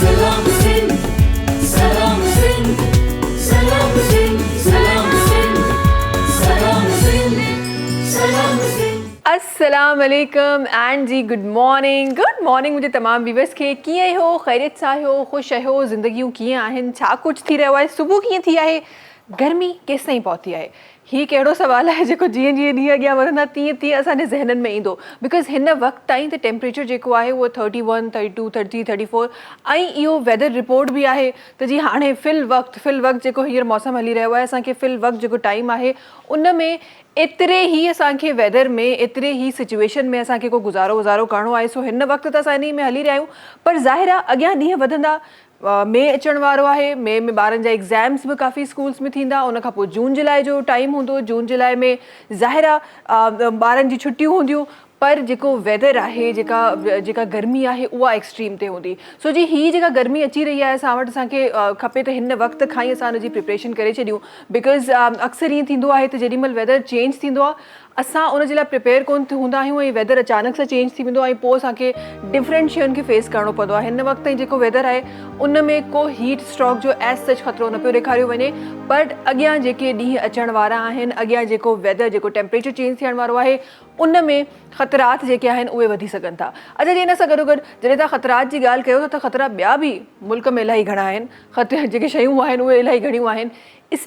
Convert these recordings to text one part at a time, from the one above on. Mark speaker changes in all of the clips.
Speaker 1: Salam Singh, Salam Singh, Salam Singh, Salam Singh, Salam Singh, Salam Singh.
Speaker 2: अस्सलाम वालेकुम and ji good morning मुझे तमाम viewers खे कीअं हो ख़ैरियत सां हो ख़ुशि आहियो ज़िंदगियूं कीअं आहिनि छा कुझु थी रहियो आहे सुबुह कीअं थी आहे गर्मी केसि ताईं पहुती आहे हीउ कहिड़ो सुवालु आहे जेको जीअं जीअं ॾींहं अॻियां वधंदा तीअं तीअं असांजे ज़हननि में ईंदो बिकॉज़ हिन वक़्तु ताईं त टेम्परेचर जेको आहे उहो 31, 32, 30, 34 ऐं इहो वेदर रिपोर्ट बि आहे त जी हाणे फ़िल वक़्तु जेको हींअर मौसम हली रहियो आहे असांखे फ़िल वक़्तु जेको टाइम आहे उन में एतिरे ई असांखे वेदर में एतिरे ई सिचुएशन में असांखे को गुज़ारो करिणो आहे सो हिन वक़्तु त असां इन में हली रहिया आहियूं पर ज़ाहिर आहे अॻियां ॾींहं वधंदा मे अचण वारो आहे मे में ॿारनि जा एग्ज़ाम्स बि काफ़ी स्कूल्स में थींदा उन खां पोइ जून जुलाई जो टाइम हूंदो जून जुलाई में ज़ाहिर आहे ॿारनि जी छुट्टियूं हूंदियूं पर जेको वेदर आहे जेका गर्मी आहे उहा एक्सट्रीम ते हूंदी सो जी हीअ जेका गर्मी अची रही आहे असां वटि असांखे खपे त हिन वक़्तु खां ई असां हुनजी प्रिपरेशन करे छॾियूं बिकॉज़ अक्सर ईअं थींदो आहे त जेॾीमहिल वेदर चेंज थींदो आहे असां उन जे लाइ प्रिपेयर कोन हूंदा आहियूं ऐं वेदर अचानक सां चेंज थी वेंदो आहे ऐं पोइ असांखे डिफरेंट शयुनि खे फेस करिणो पवंदो आहे हिन वक़्तु ताईं जेको वेदर आहे उन में को हीट स्ट्रोक जो एज़ सच ख़तरो न पियो ॾेखारियो वञे बट अॻियां जेके ॾींहं अचण वारा आहिनि अॻियां जेको वेदर जेको टेम्परेचर चेंज थियण वारो आहे उन में ख़तरात जेके आहिनि उहे वधी सघनि था अच्छा जी हिन सां गॾोगॾु जॾहिं तव्हां ख़तरात जी ॻाल्हि कयो त ख़तरा ॿिया बि मुल्क में इलाही घणा आहिनि जेके शयूं आहिनि उहे इलाही घणियूं आहिनि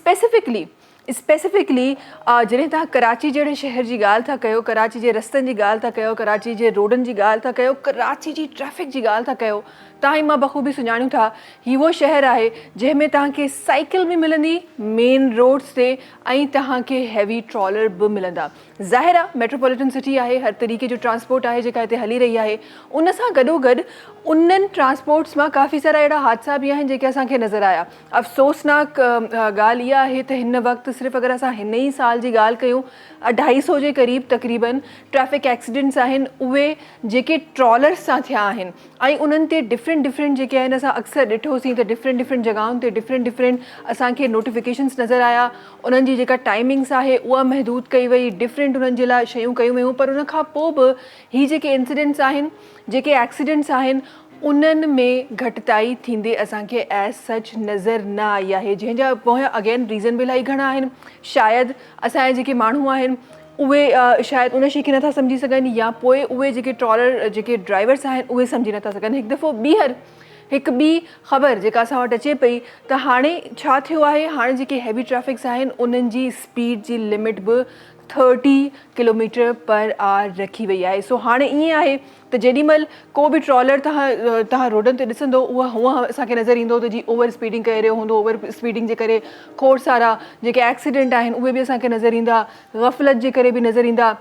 Speaker 2: स्पेसिफिकली जॾहिं तव्हां कराची जहिड़े शहर जी ॻाल्हि था कयो कराची जे रस्तनि जी ॻाल्हि था कयो कराची जे रोडनि जी ॻाल्हि था कयो कराची जी ट्रैफ़िक जी ॻाल्हि था कयो तव्हां ई मां बख़ूबी सुञाणियूं था हीउ उहो शहरु आहे जंहिंमें तव्हांखे साइकिल बि मिलंदी मेन रोड्स ते ऐं तव्हांखे हैवी ट्रॉलर बि मिलंदा ज़ाहिर आहे मेट्रोपॉलिटन सिटी आहे हर तरीक़े जो ट्रांसपोर्ट आहे जेका हिते हली रही आहे उन सां गॾोगॾु उन्हनि ट्रांसपोर्ट्स मां काफ़ी सारा अहिड़ा हादसा बि आहिनि जेके असांखे नज़र आया अफ़सोसनाक ॻाल्हि इहा आहे त हिन वक़्तु सिर्फ़ु अगरि असां हिन ई साल जी ॻाल्हि कयूं 250 जे क़रीब तक़रीबन ट्रैफ़िक एक्सीडेंट्स आहिनि उहे जेके ट्रॉलर्स सां थिया आहिनि ऐं उन्हनि ते डिफरेंट जेके आहिनि असां अक्सर ॾिठोसीं त डिफरेंट जॻहियुनि ते डिफरेंट असांखे नोटिफिकेशन्स नज़र आया उन्हनि जी जेका टाइमिंग्स आहे उहा महदूद कई वई डिफरेंट उन्हनि जे लाइ शयूं कयूं वयूं पर उन खां पोइ बि हीअ जेके इंसिडेंट्स आहिनि जेके एक्सीडेंट्स आहिनि उन्हनि में घटिताई थींदे असांखे एज़ सच नज़र न आई आहे जंहिंजा पोयां अगेन रीज़न बि इलाही घणा आहिनि शायदि असांजे जेके माण्हू आहिनि उहे शायदि उन शइ खे नथा सम्झी सघनि या पोइ उहे जेके ट्रॉलर जेके ड्राइवर्स आहिनि उहे सम्झी नथा सघनि हिकु दफ़ो हिकु ॿी ख़बर जेका असां वटि अचे पई त हाणे छा थियो आहे हाणे जेके हैवी ट्रैफ़िक्स आहिनि उन्हनि जी स्पीड जी लिमिट बि 30 किलोमीटर पर आवर रखी वई आहे सो हाणे ईअं आहे त जेॾीमहिल को बि ट्रॉलर तव्हां रोडनि ते ॾिसंदो हूअं असांखे नज़र ईंदो त जी ओवर स्पीडिंग करे रहियो हूंदो ओवर स्पीडिंग जे करे खोड़ सारा जेके एक्सीडेंट आहिनि उहे बि असांखे नज़र ईंदा ग़फ़लत जे करे बि नज़र ईंदा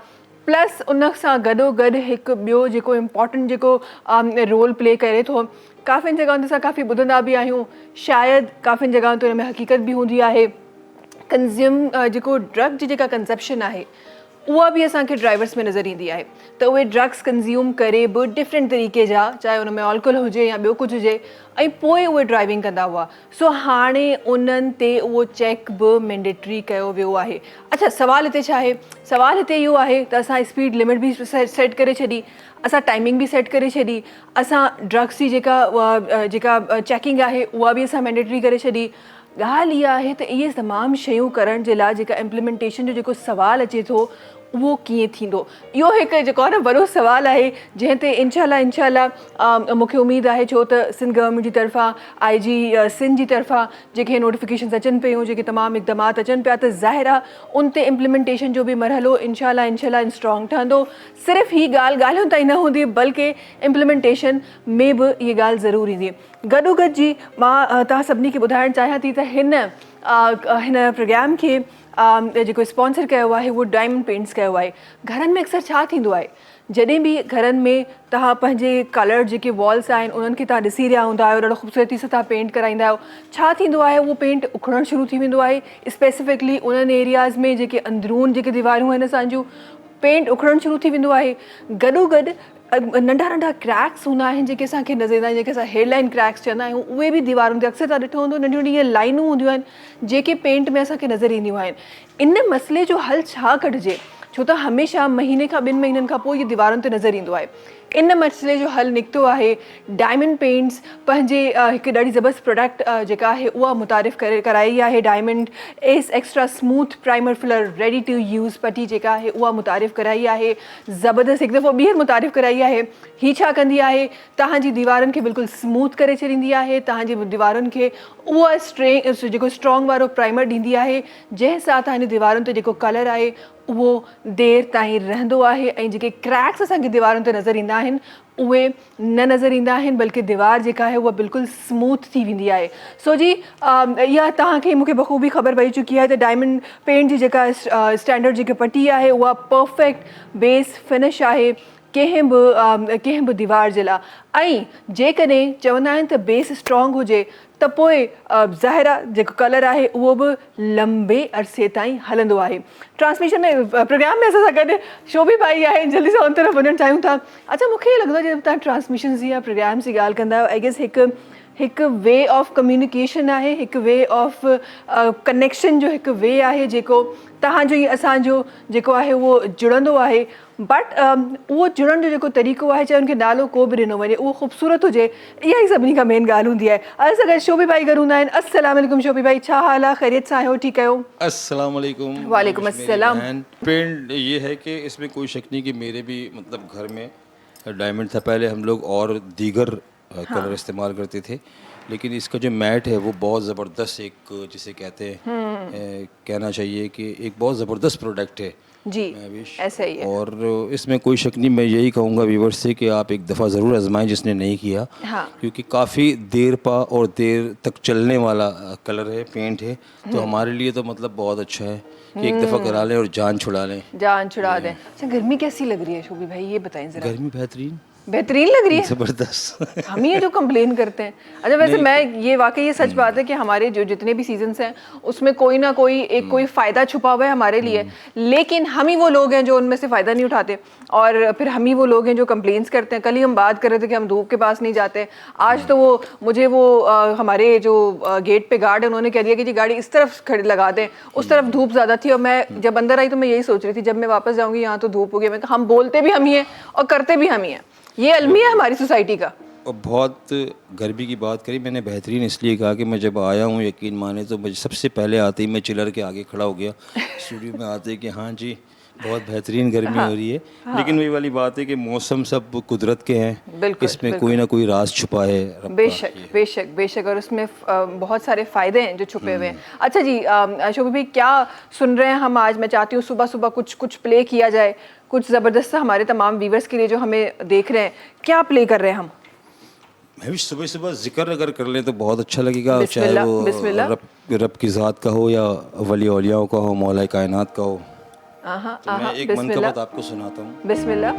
Speaker 2: प्लस उन सां गॾोगॾु हिकु ॿियो जेको इम्पॉर्टेंट जेको रोल प्ले करे थो काफ़िनि जॻहियुनि ते असां काफ़ी ॿुधंदा बि आहियूं शायदि काफ़िनि जॻहियुनि ते हुन में हक़ीक़त बि हूंदी आहे कंज़्यूम जेको ड्रग जी जेका कंज़प्शन आहे उहा बि असांखे ड्राइवर्स में नज़र ईंदी आहे त उहे ड्रग्स कंज़्यूम करे बि डिफरेंट तरीक़े जा चाहे उन में अल्कोहल हुजे या ॿियो कुझु हुजे ऐं पोइ उहे ड्राइविंग कंदा हुआ सो हाणे उन्हनि ते उहो चेक बि मैंडेटरी कयो वियो आहे अच्छा सवाल हिते छा आहे सवाल हिते इहो आहे त असां स्पीड लिमिट बि सेट करे छॾी असां टाइमिंग बि सेट करे छॾी असां ड्रग्स जी जेका चेकिंग आहे उहा बि असां मैंडेटरी करे छॾी ॻाल्हि इहा आहे त इहे तमामु शयूं करण जे लाइ जेका इम्प्लीमेंटेशन जो जेको सुवालु अचे थो उहो कीअं थींदो इहो हिकु जेको आहे न वॾो सुवालु आहे जंहिं ते इनशाला मूंखे उमेदु आहे छो त सिंध गवर्नमेंट जी तरफ़ां IG सिंध जी तरफ़ां जेके नोटिफिकेशन्स अचनि पियूं जेके तमामु इक़दामात अचनि पिया त ज़ाहिर आहे उन ते इम्प्लीमेंटेशन जो बि मरहलो इनशाला स्ट्रॉन्ग ठहंदो सिर्फ़ु हीअ ॻाल्हियुनि ताईं न हूंदी बल्कि इम्प्लीमेंटेशन में बि इहा ॻाल्हि ज़रूरु ईंदी गॾोगॾु जी मां तव्हां सभिनी खे ॿुधाइणु चाहियां थी त हिन प्रोग्राम खे जेको स्पॉन्सर कयो आहे उहो डायमंड पेंट्स कयो आहे घरनि में अक्सर छा थींदो आहे जॾहिं बि घरनि में तव्हां पंहिंजे कलर जेके वॉल्स आहिनि उन्हनि खे तव्हां ॾिसी रहिया हूंदा आहियो ॾाढो ख़ूबसूरती सां तव्हां पेंट कराईंदा आहियो छा थींदो आहे उहो पेंट उखड़णु शुरू थी वेंदो आहे स्पेसिफिकली उन्हनि एरियाज़ में जेके अंदरून जेके दीवारूं आहिनि असांजूं पेंट उखड़णु शुरू थी वेंदो आहे गॾोगॾु नंढा क्रैक्स हूंदा आहिनि जेके असांखे नज़र ईंदा आहिनि जेके असां हेडलाइन क्रैक्स चवंदा आहियूं उहे बि दीवारुनि ते अक्सर तव्हां ॾिठो हूंदो नंढियूं नंढियूं लाइनूं हूंदियूं आहिनि जेके पेंट में असांखे नज़र ईंदियूं आहिनि इन मसइले जो हल छा कढिजे छो त हमेशह महीने खां 2 महीननि खां पोइ इहे दीवारुनि ते नज़र ईंदो आहे इन मसइले जो हल निकितो आहे। डायमंड पेंट्स पंहिंजे हिकु ॾाढी ज़बरदस्त प्रोडक्ट जेका आहे उहा मुतारिफ़ कराई आहे। Diamond S extra smooth primer filler ready to use putty जेका आहे उहा मुतारिफ़ कराई आहे। ज़बरदस्त हिकु दफ़ो ॿीहर मुतारिफ़ कराई आहे। हीअ छा कंदी आहे, तव्हांजी दीवारुनि खे बिल्कुलु स्मूथ करे छॾींदी आहे, तव्हांजी दीवारुनि खे उहा जेको स्ट्रॉन्ग वारो प्राइमर ॾींदी आहे, जंहिंसां तव्हांजी दीवारुनि ते जेको कलर आहे उहो देरि ताईं रहंदो आहे ऐं जेके क्रैक्स असांखे दीवारुनि ते नज़र ईंदा आहिनि उहे न नज़र ईंदा आहिनि, बल्कि दीवार जेका आहे उहा बिल्कुलु स्मूथ थी वेंदी आहे। सो जी इहा तव्हांखे मूंखे बख़ूबी ख़बर पई चुकी आहे त डायमंड पेंट जी जेका स्टैंडर्ड जेकी पटी आहे उहा परफेक्ट बेस फिनिश आहे कंहिं बि दीवार जे लाइ। ऐं जेकॾहिं चवंदा आहिनि त बेस स्ट्रॉन्ग हुजे त पोइ ज़ाहिर आहे जेको कलर आहे उहो बि लंबे अरसे ताईं हलंदो आहे। ट्रांसमिशन में प्रोग्राम में असां सां गॾु शोभी भाई आहे, जल्दी सां उन तरफ़ वञणु चाहियूं था। अच्छा, मूंखे इहो लॻंदो आहे जॾहिं तव्हां ट्रांसमिशन जी या प्रोग्राम जी ॻाल्हि कंदा आहियो, आई गेस हिकु वे ऑफ कम्युनिकेशन आहे, हिकु वे ऑफ कनेक्शन जो हिकु वे आहे जेको तव्हांजो ई असांजो जेको आहे उहो जुड़ंदो आहे। बट उहो जुड़ण जो जेको तरीक़ो आहे, चाहे उनखे नालो को बि ॾिनो वञे, उहो ख़ूबसूरत हुजे, इहा ई सभिनी खां मेन ॻाल्हि हूंदी आहे। असां गॾु शोभी भाई गॾु हूंदा आहिनि। अस्सलाम वालेकुम शोभी भाई, छा हाल आहे? ख़ैरियत सां आहियो? ठीकु आहियो?
Speaker 3: अस्सलाम वालेकुम।
Speaker 2: वालेकुम अस्सलाम।
Speaker 3: पेंट ये है कि इसमें कोई शक नहीं कि मेरे भी मतलब घर में डायमंड था। पहले हम लोग और दीगर कलर इस्तेमाल करते थे, लेकिन इसका जो मैट है वो बहुत ज़बरदस्त, एक जिसे कहते हैं कहना चाहिए कि एक बहुत ज़बरदस्त प्रोडक्ट है
Speaker 2: जी, ऐसा ही है।
Speaker 3: और इसमें कोई शक नहीं, मैं यही कहूँगा व्यूवर्स से कि आप एक दफ़ा ज़रूर आजमाएं जिसने नहीं किया।
Speaker 2: हाँ।
Speaker 3: क्योंकि काफ़ी देर पा और देर तक चलने वाला कलर है, पेंट है, तो हमारे लिए तो मतलब बहुत अच्छा है कि एक दफ़ा करा लें और जान छुड़ा लें।
Speaker 2: जान छुड़ा दें। अच्छा, गर्मी कैसी लग रही है शोभी भाई, ये बताएं ज़रा।
Speaker 3: गर्मी
Speaker 2: बेहतरीन लग रही है,
Speaker 3: ज़बरदस्त।
Speaker 2: हम ही जो कंप्लेन करते हैं। अच्छा, वैसे मैं ये वाकई ये सच बात है कि हमारे जो जितने भी सीजन्स हैं उसमें कोई ना कोई कोई फ़ायदा छुपा हुआ है हमारे लिए, लेकिन हम ही वो लोग हैं जो उनमें से फ़ायदा नहीं उठाते और फिर हम ही वो लोग हैं जो कंप्लेंट्स करते हैं। कल ही हम बात कर रहे थे कि हम धूप के पास नहीं जाते। आज तो मुझे हमारे जो गेट पे गार्ड है उन्होंने कह दिया कि जी गाड़ी इस तरफ खड़ी लगा दें, उस तरफ धूप ज़्यादा थी। और मैं जब अंदर आई तो मैं यही सोच रही थी जब मैं वापस जाऊँगी यहाँ तो धूप होगी। मैं कहा हम बोलते भी हम ही हैं और करते भी हम ही हैं, ये अलमिया है हमारी सोसाइटी का।
Speaker 3: और बहुत गर्मी की बात करी मैंने, बेहतरीन इसलिए कहा कि मैं जब आया हूँ, यकीन माने तो मुझे सबसे पहले आते ही मैं चिलर के आगे खड़ा हो गया स्टूडियो में आते कि हाँ जी बहुत बेहतरीन गर्मी हो रही है। लेकिन वही वाली बात है कि मौसम सब कुदरत के हैं, इसमें कोई ना कोई राज छुपा है।
Speaker 2: बेशक बेशक बेशक, और उसमें बहुत सारे फ़ायदे हैं जो छुपे हुए हैं। अच्छा जी, शोभी भाई क्या सुन रहे हैं हम आज? मैं चाहती हूँ सुबह सुबह कुछ प्ले किया जाए, कुछ ज़बरदस्त हमारे तमाम व्यूवर्स के लिए जो हमें देख रहे हैं। क्या प्ले कर रहे हैं हम?
Speaker 3: मैं भी सुबह सुबह जिक्र अगर कर लें तो बहुत अच्छा लगेगा, चाहे वो रब की ज़ात का हो या वली औलियाओं का हो, मौला कायनात का हो। तो मैं एक मनक़बत आपको सुनाता हूँ।
Speaker 2: बिस्मिल्लाह।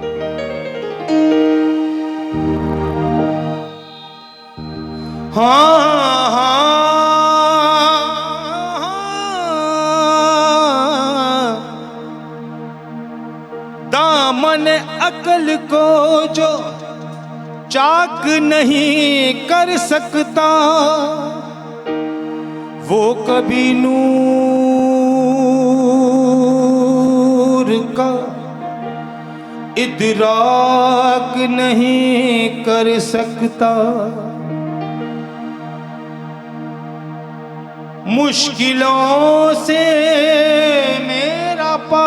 Speaker 3: हाँ हाँ दामन अकल को जो चाक नहीं कर सकता, वो कभी का इदराक नहीं कर सकता। मुश्किलों से मेरा पाला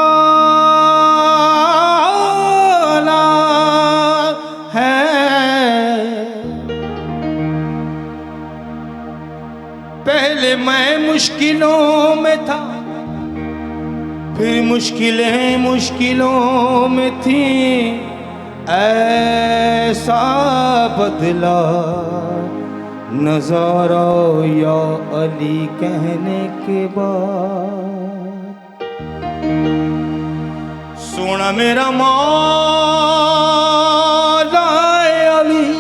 Speaker 3: है, पहले मैं मुश्किलों में था, फिर मुश्किलें मुश्किलों में थी, ऐसा बदला नजारा या अली कहने के बाद। सोना मेरा मौला अली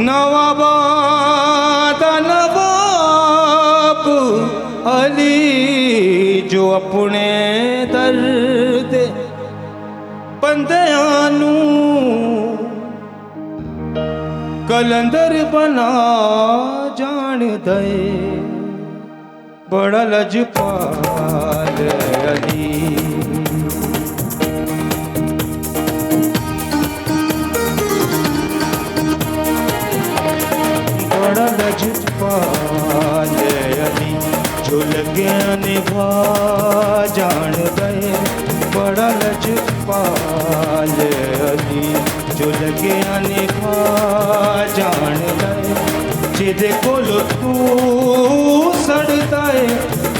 Speaker 3: नवाबादा नवाब अली, जो अपने दर्द बंदियां नू कलंदर बना जान दे, बड़ा लजपाल अली। लजपाल अली जो लग्या निभा जान गए बड़ा लजपाल अली जो लग्या निभा जान गए जिदे कोलो तू सड़दा है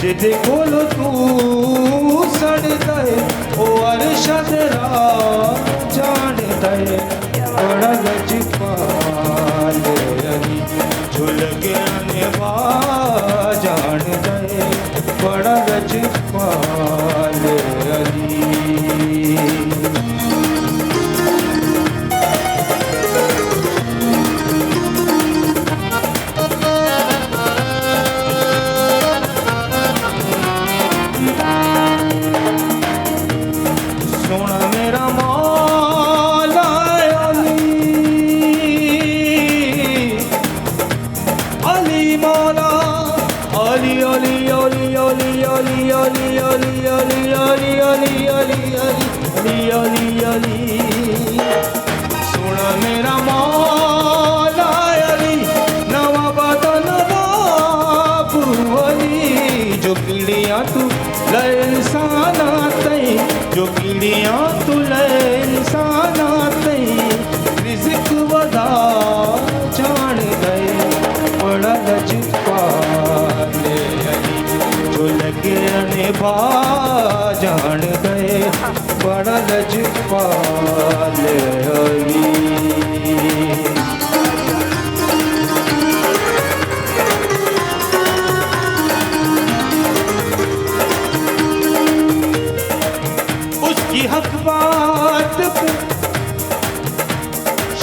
Speaker 3: जिदे कोलो तू सड़दा है ओ अरशद राह जानदा है बड़ा लजपाल अली जो लग्या निभा जान गए बड़ा लजपाल अली सोना मेरा मौला अली मौला अली अली अली अली अली अली अली अली अली अली अली अली अली सोना मेरा मौला अली नवाबाद नवाब अली जो पीड़ियाँ तू ले इंसान तई जो पीड़ियाँ तू ले इंसान तई रिज़्क़ वदा जान गए बड़ा लजपाल अली जो लगे निभा जान गए बड़ा लजपाल अली उसकी हक बात पे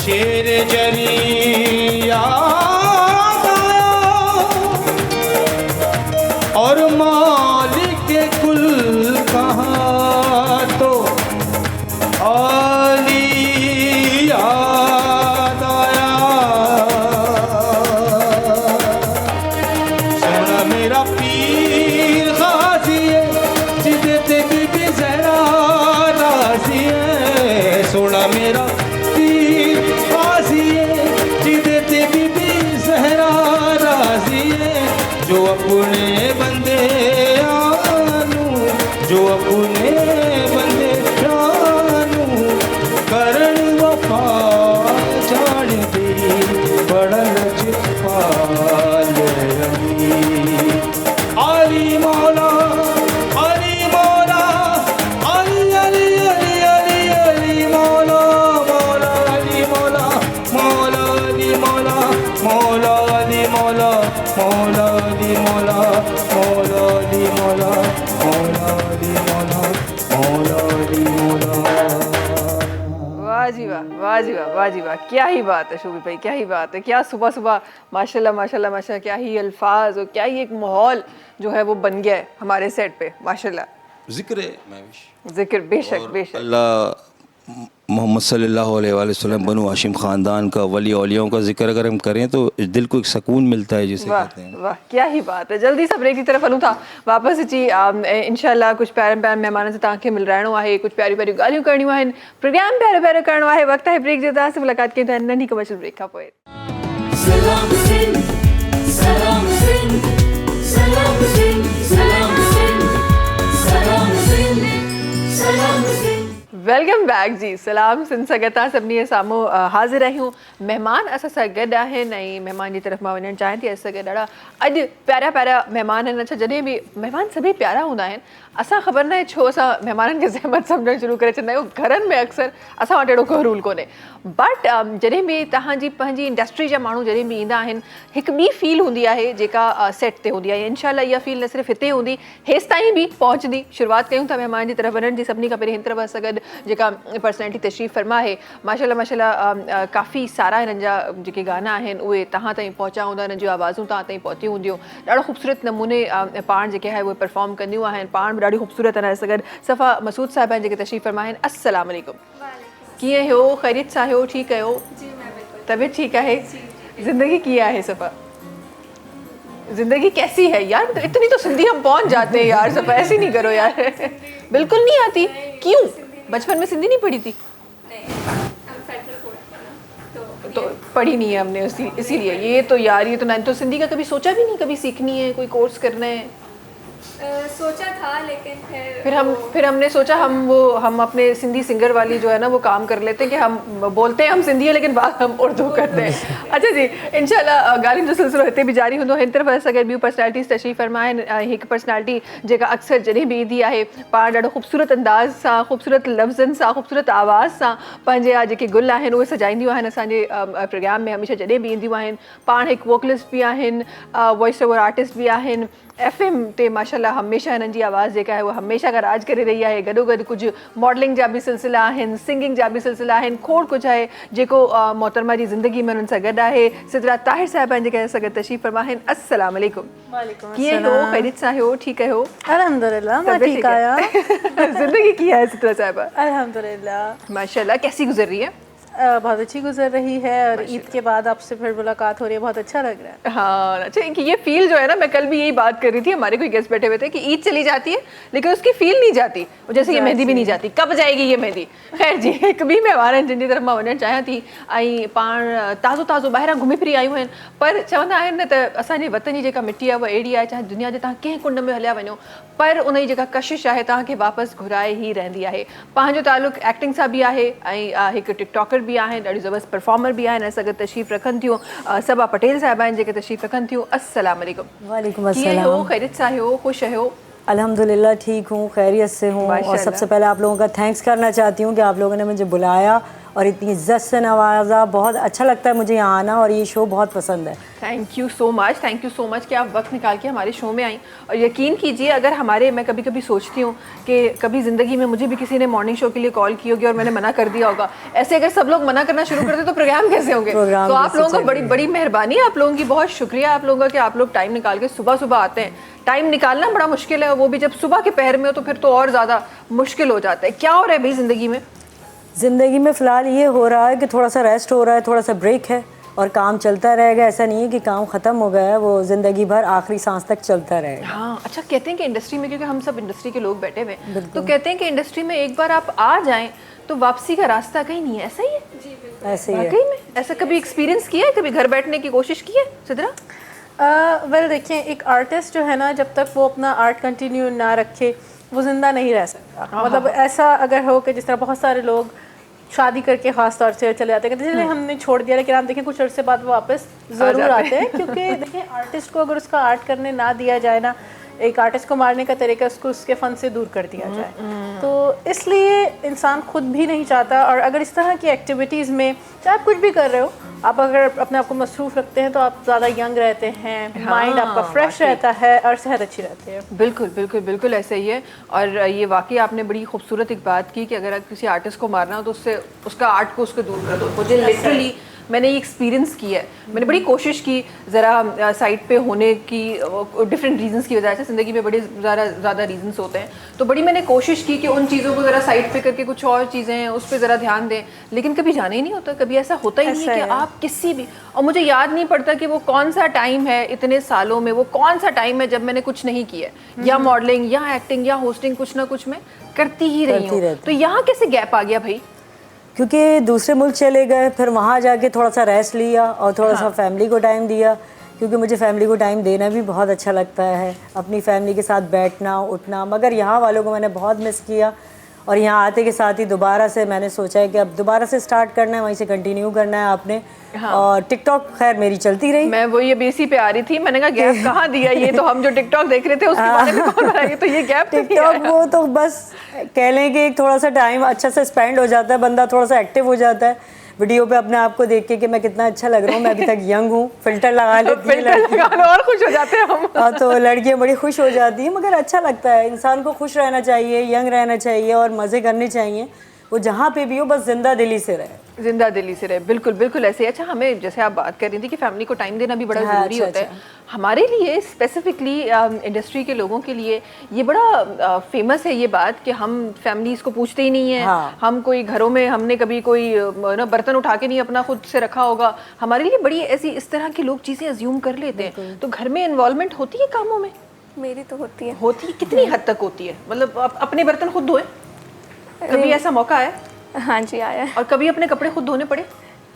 Speaker 3: शेर जरिया और मालिक के कुल कहा तो आली याद आया सोना मेरा पीर गाजी है जिदे ते बीबी ज़हरा राज़ी है सोना मेरा पीर गाजी है जिदे ते बीबी ज़हरा राज़ी है जो अपने बंदे आनू जो अपने बंदे आनू करण वफा जान दी बड़ा लजपाल अली मौला अली मौला अली अली अली अली अली मौला मौला अली मौला मौला अली मौला मौला अली मौला मौला अली मौला मौला अली मौला मौला अली मौला मौला अली मौला
Speaker 2: वाह जी वाह वाह जी वाह वाह जी वाह क्या ही बात है शोभी भाई क्या ही बात है क्या सुबह सुबह माशाल्लाह माशाल्लाह माशाल्लाह क्या ही अल्फाज और क्या ही एक माहौल जो है वो बन गया है हमारे सेट पे माशाल्लाह
Speaker 3: जिक्र है महविश
Speaker 2: जिक्र बेशक बेशक
Speaker 3: अल्लाह मोहम्मद सल्लल्लाहु अलैहि वसल्लम बनु हाशिम ख़ानदान का वली औलियों का जिक्र अगर हम करें तो दिल को एक सुकून मिलता है जिसे
Speaker 2: वाह
Speaker 3: कहते हैं
Speaker 2: वाह क्या ही बात है जल्दी सब ब्रेक की तरफ हलूं था वापस अची इंशाल्लाह कुछ प्यारे प्यारे मेहमान से तव्हांखे मिलराइणो आहे कुछ प्यारी प्यारी ॻाल्हियूं करणियूं आहिनि प्रोग्राम प्यारो प्यारो करणो आहे वक़्तु आहे ब्रेक जो तव्हां सां मुलाक़ात कयूं था नंढी कमर्शियल ब्रेक खां पोइ
Speaker 1: सलाम सिंध सलाम सिंध सलाम सिंध सलाम सिंध सलाम सिंध सलाम सिंध
Speaker 2: वेलकम बैक जी सलाम सिंध सां गॾु तव्हां सभिनी जे साम्हूं हाज़िर आहियूं महिमान असां सां गॾु आहिनि ऐं महिमान जी तरफ़ मां वञणु चाहियां थी असां गॾु ॾाढा अॼु प्यारा प्यारा महिमान आहिनि अच्छा जॾहिं बि महिमान सभई प्यारा हूंदा आहिनि असां ख़बर न आहे छो असां महिमाननि खे ज़हमत सम्झणु शुरू करे छॾींदा आहियूं घरनि में अक्सर असां वटि अहिड़ो को रूल कोन्हे बट जॾहिं बि तव्हांजी पंहिंजी इंडस्ट्री जा माण्हू जॾहिं बि ईंदा आहिनि हिकु ॿी फील हूंदी आहे जेका सेट ते हूंदी आहे इंशाल्लाह इहा फील न सिर्फ़ु हिते हूंदी हेसि ताईं बि पहुचंदी शुरूआति कयूं था महिमान जी तरफ़ वञण जी सभिनी खां पहिरीं हिन तरफ़ सां गॾु जेका पर्सनैलिटी तशरीफ़ फरमा आहे माशाल्लाह माशाल्लाह काफ़ी सारा हिननि जा जेके गाना आहिनि उहे तव्हां ताईं पहुचा हूंदा हिननि जूं आवाज़ूं तव्हां ताईं पहुती हूंदियूं ॾाढो ख़ूबसूरत नमूने पाण जेके आहे उहे परफॉर्म कंदियूं आहिनि पाण बि ॾाढी ख़ूबसूरत आहिनि सां गॾु सफ़ा मसूद साहिब आहिनि जेके तशरीफ़ फरमा आहिनि अस्सलाम वालेकुम कीअं आहियो ख़ैरियत सां आहियो ठीकु आहियो तबियत ठीकु आहे ज़िंदगी कीअं आहे सफ़ा जिंदगी कैसी है यार इतनी तो सिंधी हम पहुंच जाते हैं यार सफ़ा ऐसी नहीं करो यार बिल्कुल नहीं आती क्यों बचपन में सिंधी नहीं पढ़ी थी
Speaker 4: नहीं हम सेंट्रल बोर्ड था ना तो
Speaker 2: पढ़ी नहीं है हमने इसीलिए। ये तो यार, ये तो ना, तो सिंधी का कभी सोचा भी नहीं कभी सीखनी है, कोई कोर्स करना है?
Speaker 4: सोचा था लेकिन
Speaker 2: फिर हमने सोचा हम अपने सिंधी सिंगर वाली जो है ना वो काम कर लेते हैं कि हम बोलते हैं हम सिंधी है लेकिन बात हम उर्दू करते हैं। अच्छा जी, इंशाल्लाह ॻाल्हियुनि जो सिलसिलो हिते बि जारी हूंदो। हिन तरफ़ असां गॾु ॿियूं पर्सनैलिटीज़ तशरीफ़ फरमा आहिनि। हिकु पर्सनैलिटी जेका अक्सर जॾहिं बि ईंदी आहे पाण ॾाढो ख़ूबसूरत अंदाज़ सां, ख़ूबसूरत लफ़्ज़नि सां, ख़ूबसूरत आवाज़ सां पंहिंजे जेके गुल आहिनि उहे सजाईंदियूं आहिनि असांजे प्रोग्राम में हमेशह जॾहिं बि ईंदियूं आहिनि। पाण हिकु वोकलिस्ट बि आहिनि, वॉइस ओवर आर्टिस्ट बि आहिनि। FM ते माशाल्लाह हमेशह हिननि जी आवाज़ जेका आहे उहा हमेशह का राज करे रही आहे। गॾोगॾु कुझु मॉडलिंग जा बि सिलसिला आहिनि, सिंगिंग जा बि सिलसिला आहिनि, खोड़ कुझु आहे जेको मोहतरमा जी ज़िंदगी में हुननि सां गॾु आहे। सिदरा ताहिर साहिब आहिनि जेके असां गॾु तशरीफ़ फरमा आहिनि। अस्सलाम वालेकुम। कीअं हो? ख़ैरियत सां हो? ठीकु आहियो?
Speaker 4: अल्हम्दुलिल्लाह मैं ठीक आया।
Speaker 2: ज़िंदगी कीअं आहे सिदरा साहिबा?
Speaker 4: अल्हम्दुलिल्लाह
Speaker 2: माशाल्लाह। कैसी गुजर रही है?
Speaker 4: बहुत अच्छी गुजर रही है और ईद के बाद आपसे फिर मुलाकात हो रही है, बहुत अच्छा लग रहा है।
Speaker 2: हाँ अच्छा, कि ये फील जो है ना, मैं कल भी यही बात कर रही थी, हमारे कोई गेस्ट बैठे हुए थे कि ईद चली जाती है लेकिन उसकी फील नहीं जाती, जैसे ये मेहंदी भी नहीं जाती। कब जाएगी ये मेहंदी? खैर जी, हिकु ॿी महिमान आहिनि जिन जी तरफ़ मां वञणु चाहियां थी। ऐं पाण ताज़ो ताज़ो ॿाहिरां घुमी फिरी आयूं आहिनि, पर चवंदा आहिनि न त असांजे वतन जी जेका मिटी आहे उहा अहिड़ी आहे, चाहे दुनिया जे तव्हां कंहिं कुंड में हलिया वञो पर उन जी जेका कशिश आहे तव्हांखे वापसि घुराए ई रहंदी आहे। पंहिंजो तालुक़ु एक्टिंग सां बि आहे ऐं हिकु टिकटॉकर बि आहिनि, ॾाढी ज़बरदस्त परफॉर्मर भी आहिनि। असां गॾु तशरीफ़ रखनि थियूं सबा पटेल साहिब आहिनि जेके तशरीफ़ रखनि थियूं। अस्सलाम वालेकुम।
Speaker 5: वालेकुम
Speaker 2: कीअं
Speaker 5: अस्सलाम।
Speaker 2: हो? ख़ैरियत सां हो? ख़ुशि आहियो?
Speaker 5: अल्हम्दुलिल्लाह ठीक हूँ, खैरियत से हूँ। और सबसे पहले आप लोगों का थैंक्स करना चाहती हूँ कि आप लोगों ने मुझे बुलाया और इतनी इज्जत से नवाजा। बहुत अच्छा लगता है मुझे यहाँ आना और ये शो बहुत पसंद है।
Speaker 2: थैंक यू सो मच कि आप वक्त निकाल के हमारे शो में आई। और यकीन कीजिए, अगर मैं कभी कभी सोचती हूँ कि कभी ज़िंदगी में मुझे भी किसी ने मॉर्निंग शो के लिए कॉल की होगी और मैंने मना कर दिया होगा, ऐसे अगर सब लोग मना करना शुरू करते तो प्रोग्राम कैसे होंगे? तो आप लोगों का बड़ी बड़ी मेहरबानी है, आप लोगों की बहुत शुक्रिया आप लोगों का कि आप लोग टाइम निकाल के सुबह सुबह आते हैं। टाइम निकालना बड़ा मुश्किल है, वो भी जब सुबह के पहर में हो तो फिर तो और ज़्यादा मुश्किल हो जाता है। क्या हो रहा है भाई ज़िंदगी में?
Speaker 5: ज़िंदगी में फ़िलहाल ये हो रहा है कि थोड़ा सा रेस्ट हो रहा है, थोड़ा सा ब्रेक है और काम चलता रहेगा। ऐसा नहीं है कि काम ख़त्म हो गया है, वो ज़िंदगी भर आखिरी सांस तक चलता रहेगा।
Speaker 2: हाँ अच्छा, कहते हैं कि इंडस्ट्री में, क्योंकि हम सब इंडस्ट्री के लोग बैठे हुए हैं, तो कहते हैं कि इंडस्ट्री में एक बार आप आ जाएं तो वापसी का रास्ता कहीं नहीं है। ऐसा ही है?
Speaker 4: जी बिल्कुल
Speaker 5: ऐसे ही है।
Speaker 2: वाकई में ऐसा कभी एक्सपीरियंस किया है? कभी घर बैठने की कोशिश की है सिदरा?
Speaker 4: वेल देखिए, एक आर्टिस्ट जो है ना, जब तक वो अपना आर्ट कंटिन्यू ना रखे वो ज़िंदा नहीं रह सकता। मतलब ऐसा अगर हो कि जिस तरह बहुत सारे लोग शादी करके ख़ास तौर से चले जाते हैं, जैसे हमने छोड़ दिया, लेकिन आप देखें कुछ अर्से बाद वो वापस ज़रूर आते हैं। क्योंकि देखें, आर्टिस्ट को अगर उसका आर्ट करने ना दिया जाए ना, एक आर्टिस्ट को मारने का तरीका उसको उसके फ़न से दूर कर दिया जाए, तो इसलिए इंसान खुद भी नहीं चाहता। और अगर इस तरह की एक्टिविटीज़ में चाहे आप कुछ भी कर रहे हो, आप अगर अपने आप को मसरूफ़ रखते हैं तो आप ज़्यादा यंग रहते हैं, माइंड आपका फ्रेश रहता है और सेहत अच्छी रहती है।
Speaker 2: बिल्कुल बिल्कुल बिल्कुल ऐसा ही है। और ये वाकई आपने बड़ी खूबसूरत एक बात की कि अगर किसी आर्टिस्ट को मारना हो तो उससे उसका आर्ट को उसको दूर कर दो। मुझे लिटरली मैंने ये एक्सपीरियंस की है। मैंने बड़ी कोशिश की ज़रा साइड पे होने की, डिफरेंट रीजंस की वजह से ज़िंदगी में बड़े ज़्यादा रीजंस होते हैं, तो बड़ी मैंने कोशिश की कि उन चीज़ों को ज़रा साइड पे करके कुछ और चीज़ें हैं उस पर ज़रा ध्यान दें, लेकिन कभी जाना ही नहीं होता। कभी ऐसा होता ही नहीं है कि आप किसी भी, और मुझे याद नहीं पड़ता कि वो कौन सा टाइम है इतने सालों में, वो कौन सा टाइम है जब मैंने कुछ नहीं किया, या मॉडलिंग या एक्टिंग या होस्टिंग, कुछ ना कुछ मैं करती ही रही हूँ। तो यहाँ कैसे गैप आ गया भाई?
Speaker 5: क्योंकि दूसरे मुल्क चले गए, फिर वहाँ जाके थोड़ा सा रेस्ट लिया और थोड़ा सा फैमिली को टाइम दिया, क्योंकि मुझे फैमिली को टाइम देना भी बहुत अच्छा लगता है, अपनी फैमिली के साथ बैठना उठना। मगर यहाँ वालों को मैंने बहुत मिस किया और यहाँ आते के साथ ही दोबारा से मैंने सोचा है कि अब दोबारा से स्टार्ट करना है, वहीं से कंटिन्यू करना है आपने। और टिकटॉक खैर मेरी चलती रही।
Speaker 2: मैं वही अब इसी पे आ रही थी, मैंने कहा गैप कहाँ दिया? ये तो हम जो टिकटॉक देख रहे थे उसके बारे में कौन बनाएगी, तो ये गैप
Speaker 5: टिकटॉक वो तो बस कह लें कि थोड़ा सा टाइम अच्छा से स्पेंड हो जाता है, बंदा थोड़ा सा एक्टिव हो जाता है वीडियो पे अपने आप को देख के कि मैं कितना अच्छा लग रहा हूँ। मैं अभी तक यंग हूँ, फिल्टर लगा लेती हूँ
Speaker 2: और खुश हो जाते हैं हम।
Speaker 5: तो लड़कियाँ बड़ी खुश हो जाती हैं, मगर अच्छा लगता है। इंसान को खुश रहना चाहिए, यंग रहना चाहिए और मज़े करने चाहिए। वो जहाँ पे भी हो बस जिंदा दिली से रहे,
Speaker 2: जिंदा दिली से रहे। बिल्कुल बिल्कुल ऐसे। अच्छा, हमें जैसे आप बात कर रही थी कि फैमिली को टाइम देना भी बड़ा ज़रूरी होता है। हमारे लिए स्पेसिफिकली इंडस्ट्री के लोगों के लिए ये बड़ा फेमस है ये बात कि हम फैमिलीज़ को पूछते ही नहीं है। हम कोई घरों में हमने कभी कोई ना बर्तन उठा के नहीं अपना खुद से रखा होगा। हमारे लिए बड़ी ऐसी इस तरह के लोग चीज़ें अज्यूम कर लेते हैं। तो घर में इन्वॉल्वमेंट होती है कामों में?
Speaker 4: मेरी तो होती है।
Speaker 2: होती है? कितनी हद तक होती है? मतलब अपने बर्तन खुद धोए? कभी ऐसा मौका है?
Speaker 4: हाँ जी आया है।
Speaker 2: और कभी अपने कपड़े खुद धोने पड़े?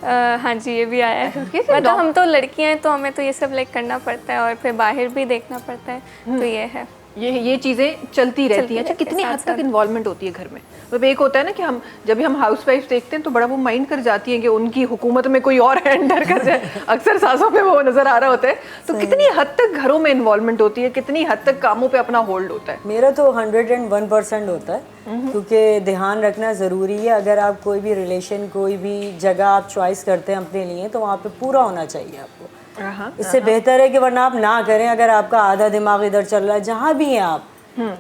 Speaker 6: हाँ जी, ये भी आया है।
Speaker 2: Okay, तो
Speaker 6: मतलब हम तो लड़कियां हैं तो हमें तो ये सब लाइक करना पड़ता है और फिर बाहर भी देखना पड़ता है, तो ये है।
Speaker 2: ये चीज़ें चलती रहती हैं। अच्छा,
Speaker 6: रहती है,
Speaker 2: कितनी हद
Speaker 6: साथ-साथ।
Speaker 2: तक इन्वॉल्वमेंट होती है घर में? मतलब एक होता है ना कि हम जब भी हम हाउस वाइफ देखते हैं तो बड़ा वो माइंड कर जाती हैं कि उनकी हुकूमत में कोई और एंटर कर जाए। अक्सर सासों पे वो नज़र आ रहा होता है। तो कितनी हद तक घरों में इन्वॉल्वमेंट होती है, कितनी हद तक कामों पे अपना होल्ड होता है?
Speaker 5: मेरा तो 101% होता है, क्योंकि ध्यान रखना ज़रूरी है। अगर आप कोई भी रिलेशन, कोई भी जगह आप चॉइस करते हैं अपने लिए, तो वहाँ पे पूरा होना चाहिए आपको। इससे बेहतर है कि वरना आप ना करें। अगर आपका आधा दिमाग इधर चल रहा है, जहाँ भी हैं आप,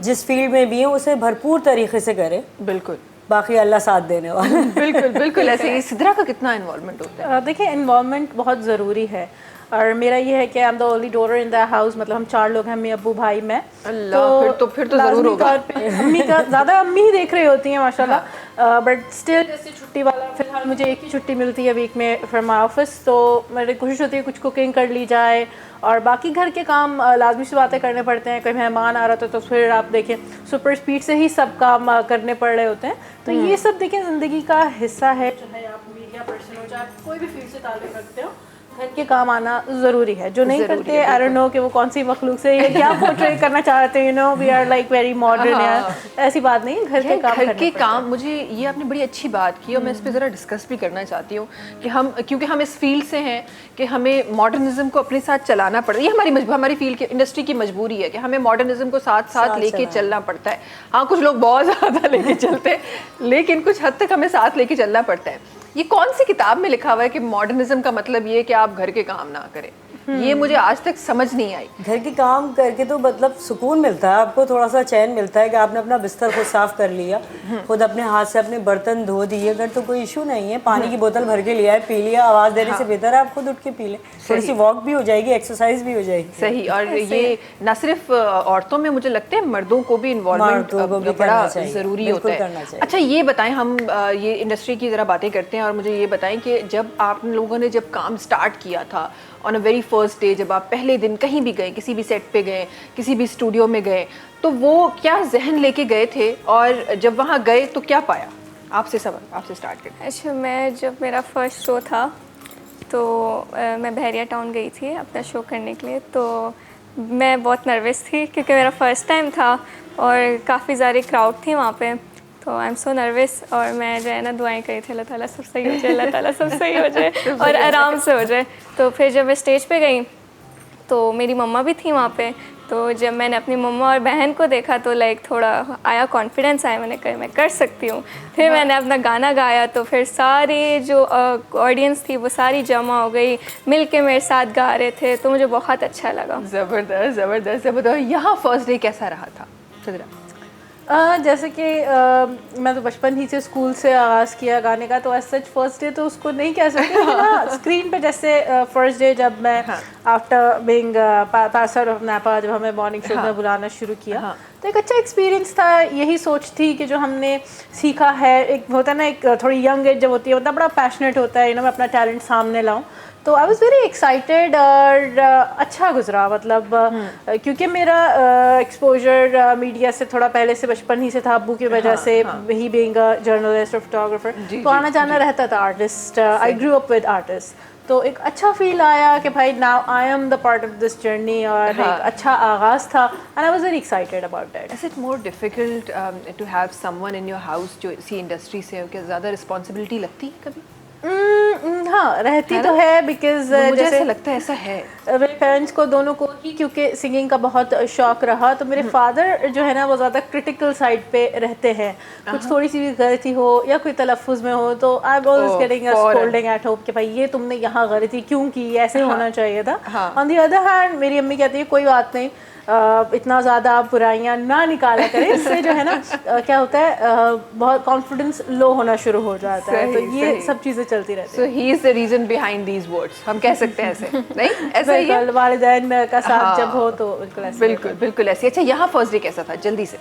Speaker 5: जिस फील्ड में भी हैं, उसे भरपूर तरीके से करें।
Speaker 2: बिल्कुल
Speaker 5: बाकी अल्लाह साथ देने वाला है।
Speaker 2: बिल्कुल बिल्कुल ऐसे ही। सिद्रा का कितना इन्वॉल्वमेंट होता है?
Speaker 4: देखिए, इन्वॉल्वमेंट बहुत ज़रूरी है। और मेरा ये है कि आई am the only daughter in the house, मतलब हम 4 लोग हैं, मम्मी अब्बू भाई मैं।
Speaker 2: अल्लाह, फिर तो ज़रूर
Speaker 4: लाज़मी
Speaker 2: होगा।
Speaker 4: तौर पे अम्मी का ज़्यादा अम्मी ही देख रही होती हैं माशाल्लाह। बट स्टिल जैसे छुट्टी वाला, फिलहाल मुझे एक ही छुट्टी मिलती है वीक में फ्रॉम माई ऑफिस, तो मेरी कोशिश होती है कुछ कुकिंग कर ली जाए और बाकी घर के काम लाजमी सी बातें करने पड़ते हैं। कोई मेहमान आ रहा था तो फिर आप देखें सुपर स्पीड से ही सब काम करने पड़ रहे होते हैं। तो ये सब देखें ज़िंदगी का हिस्सा है। चाहे आप मीडिया पर्सन हो, चाहे आप कोई भी फील्ड से ताल्लुक़ रखते हो, घर के काम आना ज़रूरी है। जो नहीं करते, आई डोंट नो कि वो कौन सी मखलूक से ये क्या पोर्ट्रे करना चाहते हैं। You know, we are like very modern यार, ऐसी बात नहीं। घर के काम
Speaker 2: घर
Speaker 4: करने
Speaker 2: के
Speaker 4: पड़ते
Speaker 2: काम, मुझे ये आपने बड़ी अच्छी बात की और मैं इस पे ज़रा डिस्कस भी करना चाहती हूँ कि हम, क्योंकि हम इस फील्ड से हैं कि हमें मॉडर्निज्म को अपने साथ चलाना पड़ता है। ये हमारी फील्ड की, इंडस्ट्री की मजबूरी है कि हमें मॉडर्निज्म को साथ साथ लेके चलना पड़ता है। हाँ, कुछ लोग बहुत ज़्यादा लेके चलते हैं, लेकिन कुछ हद तक हमें साथ लेके चलना पड़ता है। ये कौन सी किताब में लिखा हुआ है कि मॉडर्निज्म का मतलब ये कि आप घर के काम ना करें? ये मुझे आज तक समझ नहीं आई।
Speaker 5: घर के काम करके तो मतलब सुकून मिलता है आपको, थोड़ा सा चैन मिलता है कि आपने अपना बिस्तर खुद साफ कर लिया, खुद अपने हाथ से अपने बर्तन धो दिए। अगर तो कोई इशू नहीं है, पानी की बोतल भर के लिया है, पी लिया, आवाज़ देने से बेहतर है आप खुद उठ के पी लें। थोड़ी सी वॉक भी हो जाएगी, एक्सरसाइज भी हो जाएगी।
Speaker 2: सही। और ये ना सिर्फ औरतों में, मुझे लगता है मर्दों को भी इन्वॉल्वमेंट बड़ा ज़रूरी होता है। अच्छा, ये बताएं, हम ये इंडस्ट्री की ज़रा बातें करते हैं और मुझे ये बताएं कि जब आप लोगों ने जब काम स्टार्ट किया था on a very first day, जब आप पहले दिन कहीं भी गए, किसी भी सेट पे गए, किसी भी स्टूडियो में गए, तो वो क्या जहन लेके गए थे और जब वहाँ गए तो क्या पाया? आपसे स्टार्ट करते हैं।
Speaker 6: अच्छा, मैं जब मेरा फर्स्ट शो था तो मैं बहरिया टाउन गई थी अपना शो करने के लिए। तो मैं बहुत नर्वस थी क्योंकि मेरा फर्स्ट टाइम था और काफ़ी सारी क्राउड थी वहाँ पे। तो आई एम सो नर्वस और मैं जो है ना दुआएं करी थी, अल्लाह ताला सब सही हो जाए, अल्लाह ताला सब सही हो जाए और आराम से हो जाए। तो फिर जब मैं स्टेज पे गई तो मेरी मम्मा भी थी वहाँ पे। तो जब मैंने अपनी मम्मा और बहन को देखा तो लाइक थोड़ा आया, कॉन्फिडेंस आया, मैंने कहा मैं कर सकती हूँ। फिर मैंने अपना गाना गाया तो फिर सारी जो ऑडियंस थी वो सारी जमा हो गई, मिल के मेरे साथ गा रहे थे, तो मुझे बहुत अच्छा लगा।
Speaker 2: ज़बरदस्त ज़बरदस्त ज़बरदस्त। यहाँ फर्स्ट डे कैसा रहा था सिद्रा?
Speaker 4: जैसे कि मैं तो बचपन ही से स्कूल से आगाज़ किया गाने का, तो सच फर्स्ट डे तो उसको नहीं कह सकते, लेकिन हाँ स्क्रीन पे जैसे फर्स्ट डे जब मैं after being pass out of नापा, जब हमें मॉर्निंग शो में बुलाना शुरू किया, तो एक अच्छा एक्सपीरियंस था। यही सोच थी कि जो हमने सीखा है, एक होता है ना, एक थोड़ी यंग एज जब होती है, मतलब बड़ा पैशनेट होता है, मैं अपना टैलेंट सामने लाऊं। तो आई वॉज़ वेरी एक्साइटेड और अच्छा गुजरा, मतलब क्योंकि मेरा एक्सपोजर मीडिया से थोड़ा पहले से बचपन ही से था, अब्बू की वजह से, ही बीइंग अ जर्नलिस्ट और फोटोग्राफर, तो आना जाना रहता था artist. I grew up with artist, तो एक अच्छा फील आया कि भाई now I am the part of this journey, और एक अच्छा आगाज़ था and I was very excited about that.
Speaker 2: Is it more difficult to have someone in your house जो इसी इंडस्ट्री से हो, क्या ज़्यादा रिस्पॉन्सिबिलिटी लगती है कभी?
Speaker 4: हाँ, रहती तो है, बिकॉज
Speaker 2: मुझे
Speaker 4: जैसे
Speaker 2: ऐसा लगता है ऐसा है।
Speaker 4: मेरे पेरेंट्स को दोनों को ही क्योंकि सिंगिंग का बहुत शौक रहा, तो मेरे फादर जो है ना वो ज़्यादा क्रिटिकल साइड पे रहते हैं। कुछ थोड़ी सी भी गलती हो या कोई तलफ़ुज़ में हो तो I am always getting a scolding at home कि भाई ये तुमने यहाँ गलती क्यों की, ऐसे होना चाहिए था। ऑन दी अदर हैंड मेरी अम्मी कहती है कोई बात नहीं, इतना ज़्यादा आप बुराइयाँ ना निकाला करें, इससे जो है ना क्या होता है बहुत कॉन्फिडेंस लो होना शुरू हो जाता है। तो ये सब चीज़ें चलती रहती हैं।
Speaker 2: So he is the reason behind these words, हम कह सकते हैं ऐसे, नहीं ऐसा ही है?
Speaker 4: वालिदैन का साथ जब हो तो बिल्कुल ऐसे।
Speaker 2: बिल्कुल बिल्कुल ऐसे। अच्छा, यहाँ फर्स्ट डे कैसा था, जल्दी से?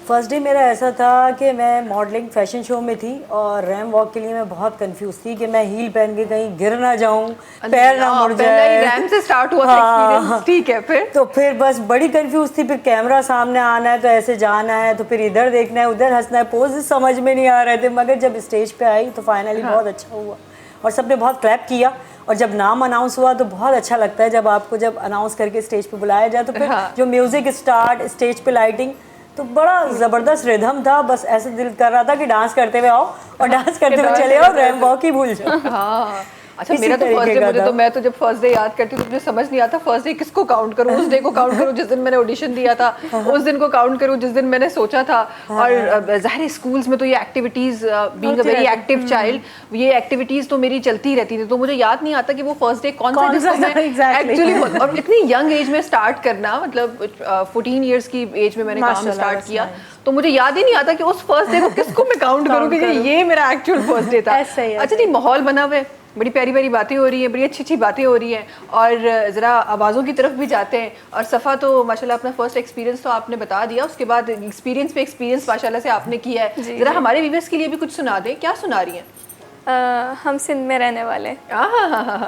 Speaker 5: फर्स्ट डे मेरा ऐसा था कि मैं मॉडलिंग फैशन शो में थी और रैम वॉक के लिए मैं बहुत कंफ्यूज थी कि मैं हील पहन के कहीं गिर ना जाऊं, पैर ना मुड़ जाए।
Speaker 2: रैम से स्टार्ट हुआ था एक्सपीरियंस, ठीक है। फिर
Speaker 5: बस बड़ी कंफ्यूज थी। फिर कैमरा सामने आना है तो ऐसे जाना है, तो फिर इधर देखना है, उधर हंसना है, पोज समझ में नहीं आ रहे थे। मगर जब स्टेज पे आई तो फाइनली बहुत अच्छा हुआ और सबने बहुत क्लैप किया। और जब नाम अनाउंस हुआ तो बहुत अच्छा लगता है जब आपको जब अनाउंस करके स्टेज पे बुलाया जाए तो फिर जो म्यूज़िक स्टार्ट, स्टेज पे लाइटिंग, तो बड़ा ज़बरदस्त रिदम था। बस ऐसे दिल कर रहा था कि डांस करते हुए आओ और डांस करते हुए चले आओ, रैम वॉक ही भूल जाओ।
Speaker 2: हाँ अच्छा,
Speaker 5: इसी
Speaker 2: मेरा तो फर्स्ट
Speaker 5: तरीके
Speaker 2: डे,
Speaker 5: का
Speaker 2: मुझे
Speaker 5: था।
Speaker 2: तो मैं तो जब फर्स्ट डे याद करती हूँ तो मुझे समझ नहीं आता फर्स्ट डे किसको काउंट करूँ, उस डे को काउंट करूँ जिस दिन मैंने ऑडिशन दिया था, उस दिन को काउंट करूँ जिस दिन मैंने सोचा था। और ज़ाहिर स्कूल्स में तो ये activities, being a very active child, ये एक्टिविटीज़ तो मेरी चलती रहती थी, तो मुझे याद नहीं आता कि वो फर्स्ट डे कौन सा जिसको मैं एक्चुअली, और इतनी यंग एज में स्टार्ट करना, मतलब 14 ईयर्स की एज में मैंने काम स्टार्ट किया, तो मुझे याद ही नहीं आता कि उस फर्स्ट डे को किसको मैं काउंट करूँ कि ये मेरा एक्चुअल फर्स्ट डे था। अच्छा जी, माहौल बना हुआ है, बड़ी प्यारी प्यारी बातें हो रही हैं, बड़ी अच्छी अच्छी बातें हो रही हैं, और ज़रा आवाज़ों की तरफ भी जाते हैं। और सफ़ा तो माशाल्लाह अपना फर्स्ट एक्सपीरियंस तो आपने बता दिया, उसके बाद एक्सपीरियंस पे एक्सपीरियंस माशाल्लाह से आपने किया है। ज़रा हमारे व्यूअर्स के लिए भी कुछ सुना दें, क्या सुना रही हैं?
Speaker 6: हम सिंध में रहने वाले,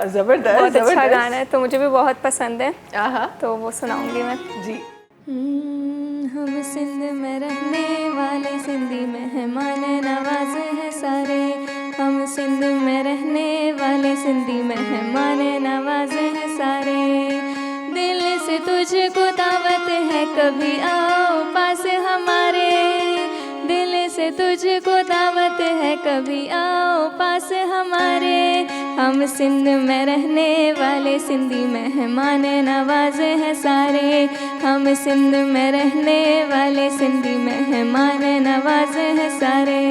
Speaker 2: ज़बरदस्त,
Speaker 6: बहुत अच्छा गाना है, तो मुझे भी बहुत पसंद है, तो वो सुनाऊंगी मैं
Speaker 2: जी।
Speaker 6: हम सिंध में रहने वाले, सिंधी मेहमान नवाज हैं सारे। हम सिंध में रहने वाले, सिंधी मेहमान नवाज हैं सारे। दिल से तुझको दावत है, कभी आओ पास हमारे। दिल से तुझको दावत है, कभी आओ पास हमारे। हम सिंध में रहने वाले, सिंधी मेहमान नवाज हैं सारे। हम सिंध में रहने वाले, सिंधी मेहमान नवाज हैं सारे।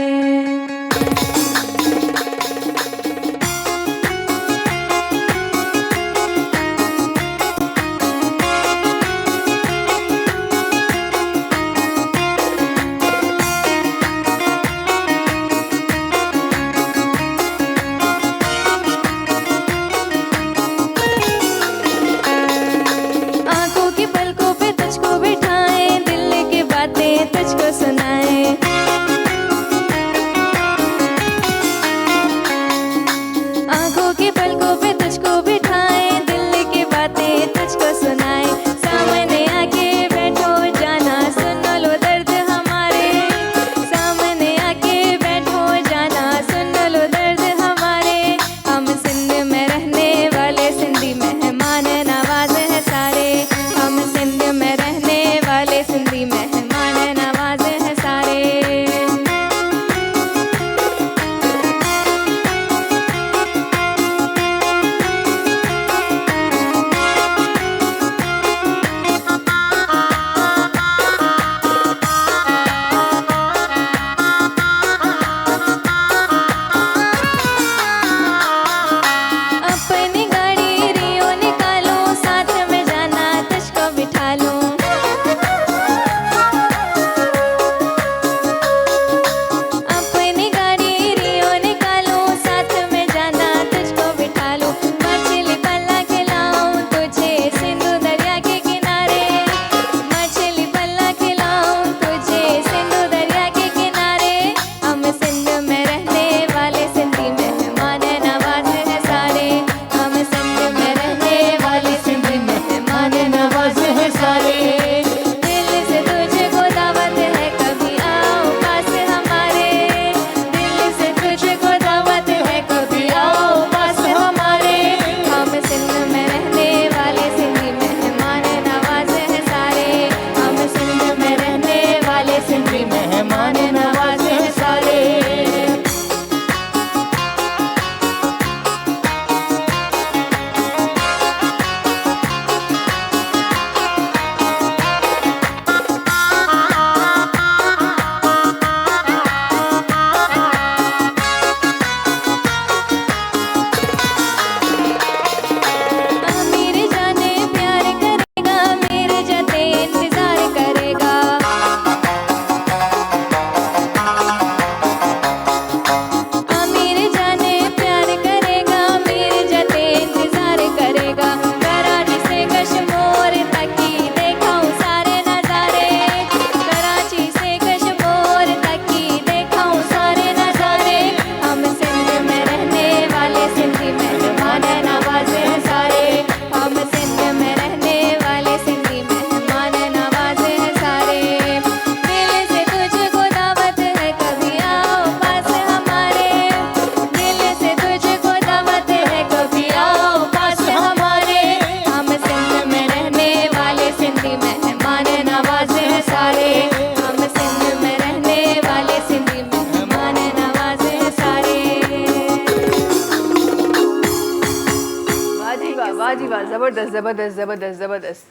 Speaker 2: वाह जी वाह, ज़बरदस्त ज़बरदस्त ज़बरदस्त ज़बरदस्त।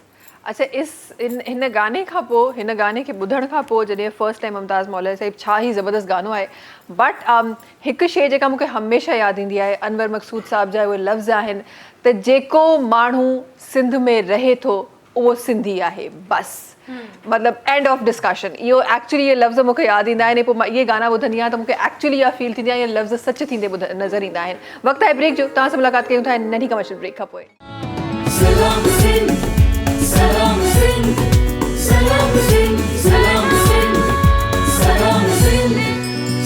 Speaker 2: अच्छा, हिन गाने खां पोइ, हिन गाने खे ॿुधण खां पोइ जॾहिं फर्स्ट टाइम मुमताज़ मौलवी साहिब छा ई ज़बरदस्त गानो आहे, बट हिकु शइ जेका मूंखे हमेशह यादि ईंदी आहे, अनवर मक़सूद साहिब जा उहे लफ़्ज़ आहिनि त जेको माण्हू सिंध में रहे थो उहो सिंधी आहे बस। मतलब एंड ऑफ डिस्कशन। इहो एक्चुअली ये लफ़्ज़ मूंखे यादि ईंदा आहिनि, पोइ मां इहे गाना ॿुधंदी आहियां त मूंखे एक्चुअली इहा फील थींदी आहे इहे लफ़्ज़ सच थींदे नज़र ईंदा आहिनि। वक़्तु आहे ब्रेक जो, तव्हां सां मुलाक़ात कयूं था नंढी कमर्शियल ब्रेक खां पोइ।
Speaker 1: Salam Sindh, Salam Sindh, Salam Sindh, Salam Sindh, Salam Sindh,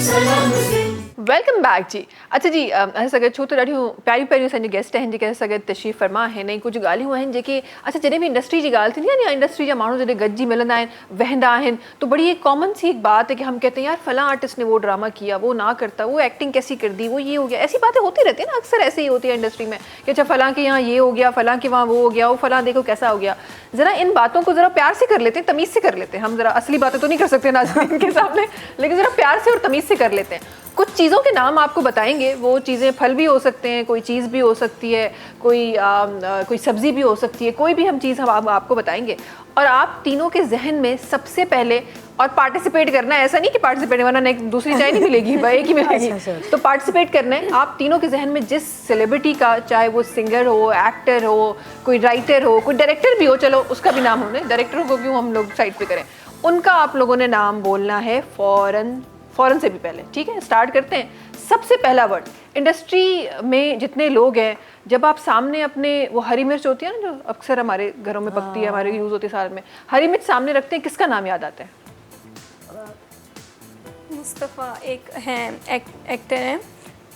Speaker 1: Salam Sindh.
Speaker 2: Welcome back जी। अच्छा जी, असां सां गॾु छो त ॾाढियूं प्यारियूं प्यारियूं असांजी गेस्ट आहिनि जेके असां सां गॾु तशरीफ़ फरमा आहिनि, ऐं कुझु ॻाल्हियूं आहिनि जेके अच्छा जॾहिं बि इंडस्ट्री जी ॻाल्हि थींदी आहे या इंडस्ट्री जा माण्हू जॾहिं गॾिजी मिलंदा आहिनि वहंदा आहिनि तो बड़ी एक कॉमन सी एक बात है कि हम कहते हैं यार फलां आर्टिस्ट ने वो ड्रामा किया, वो ना करता, वो एक्टिंग कैसी कर दी, वो ये हो गया। ऐसी बातें होती रहती है ना, अक्सर ऐसे ही होती है इंडस्ट्री में कि अच्छा फलां के यहाँ ये हो गया, फलां के वहाँ वो हो गया, वो फलां देखो कैसा हो गया। ज़रा इन बातों को ज़रा प्यार से कर लेते हैं, तमीज़ से कर लेते हैं। हम ज़रा असली बातें तो नहीं कर सकते नाज़रीन के सामने, लेकिन ज़रा प्यार से और तमीज़ से कर लेते हैं। कुछ चीज़ों के नाम आपको बताएंगे, वो चीज़ें फल भी हो सकते हैं, कोई चीज़ भी हो सकती है, कोई सब्ज़ी भी हो सकती है, कोई भी हम चीज़ हम आपको बताएंगे और आप तीनों के जहन में सबसे पहले और पार्टिसिपेट करना है। ऐसा नहीं कि पार्टिसिपेट वरना एक दूसरी चाय नहीं मिलेगी, एक ही मिलेगी। तो पार्टिसिपेट करना है। आप तीनों के जहन में जिस सेलिब्रिटी का, चाहे वो सिंगर हो, एक्टर हो, कोई राइटर हो, कोई डायरेक्टर भी हो, चलो उसका भी नाम हमने, डायरेक्टरों को क्यों हम लोग साइड पे करें, उनका आप लोगों ने नाम बोलना है फ़ौरन से भी पहले। ठीक है, स्टार्ट करते हैं। सबसे पहला वर्ड, इंडस्ट्री में जितने लोग हैं, जब आप सामने अपने वो हरी मिर्च होती है ना जो अक्सर हमारे घरों में पकती है, हमारे यूज़ होती है साल में, हरी मिर्च सामने रखते हैं, किसका नाम याद आता है?
Speaker 6: मुस्तफ़ा एक हैं, एक्टर हैं,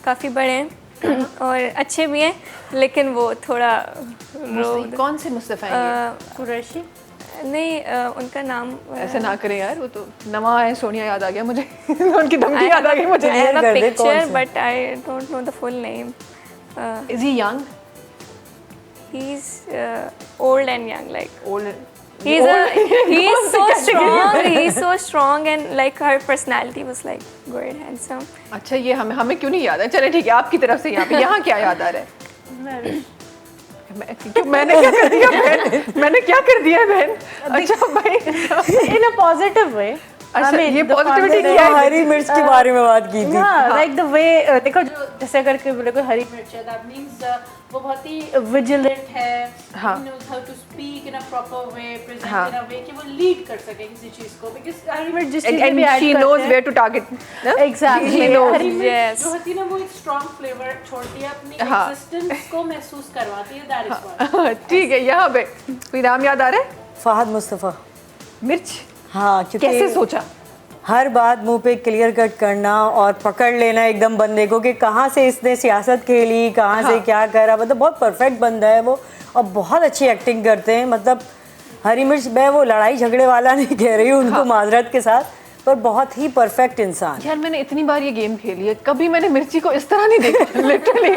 Speaker 6: काफ़ी बड़े हैं और अच्छे भी हैं, लेकिन वो थोड़ा
Speaker 2: कौन से मुस्तफ़ा हैं?
Speaker 4: कुरैशी
Speaker 6: नहीं, उनका नाम
Speaker 2: ऐसे ना करें यार, वो तो नवा है, सोनिया याद आ गया मुझे उनकी धमकी याद आ गई मुझे।
Speaker 6: I have a picture but I don't know the full name.
Speaker 2: Is he young?
Speaker 6: He's old and young, like
Speaker 2: Old?
Speaker 6: he is so strong. He's so strong and like her personality was like good, handsome.
Speaker 2: अच्छा, ये हमें क्यों नहीं याद है? चले ठीक है, आपकी तरफ से यहाँ क्या याद आ रहा है? मैंने क्या कर दिया बहन? मैंने क्या कर दिया बहन? अच्छा भाई,
Speaker 4: in a positive way.
Speaker 2: अच्छा, ये पॉजिटिविटी
Speaker 5: हमने
Speaker 2: की है।
Speaker 5: हरी मिर्च के बारे में बात की थी।
Speaker 4: लाइक द वे, देखो जो जैसे अगर कोई बोले कोई हरी मिर्च है, दैट मींस वो बहुत ही विजिलेंट है,
Speaker 2: हाँ।
Speaker 4: knows how to speak in a proper way, present in a way कि वो लीड कर सके किसी चीज को, because हरी मिर्च जिस चीज में भी
Speaker 2: And
Speaker 4: ऐड
Speaker 2: she
Speaker 4: करते
Speaker 2: knows
Speaker 4: हैं,
Speaker 2: where to target.
Speaker 4: Exactly.
Speaker 2: She knows.
Speaker 4: हरी मिर्च
Speaker 6: Yes.
Speaker 4: जो होती है ना वो एक स्ट्रॉन्ग फ्लेवर छोड़ती है, अपनी
Speaker 2: हाँ।
Speaker 4: एग्जिस्टेंस को महसूस करवाती है, दैट इज व्हाट।
Speaker 2: ठीक है, यहाँ पे कोई नाम याद आ रहा है?
Speaker 5: फहद मुस्तफ़ा।
Speaker 2: मिर्च?
Speaker 5: हाँ,
Speaker 2: कैसे
Speaker 5: क्योंकि
Speaker 2: सोचा?
Speaker 5: हर बात मुंह पे क्लियर कट करना और पकड़ लेना एकदम बंदे को कि कहाँ से इसने सियासत खेली, कहाँ से क्या करा, मतलब बहुत परफेक्ट बंदा है वो और बहुत अच्छी एक्टिंग करते हैं। मतलब हरी मिर्च, मैं वो लड़ाई झगड़े वाला नहीं कह रही हूँ उनको, माजरत के साथ, पर बहुत ही परफेक्ट इंसान।
Speaker 2: यार मैंने इतनी बार ये गेम खेली है, कभी मैंने मिर्ची को इस तरह नहीं देखा लिटरली।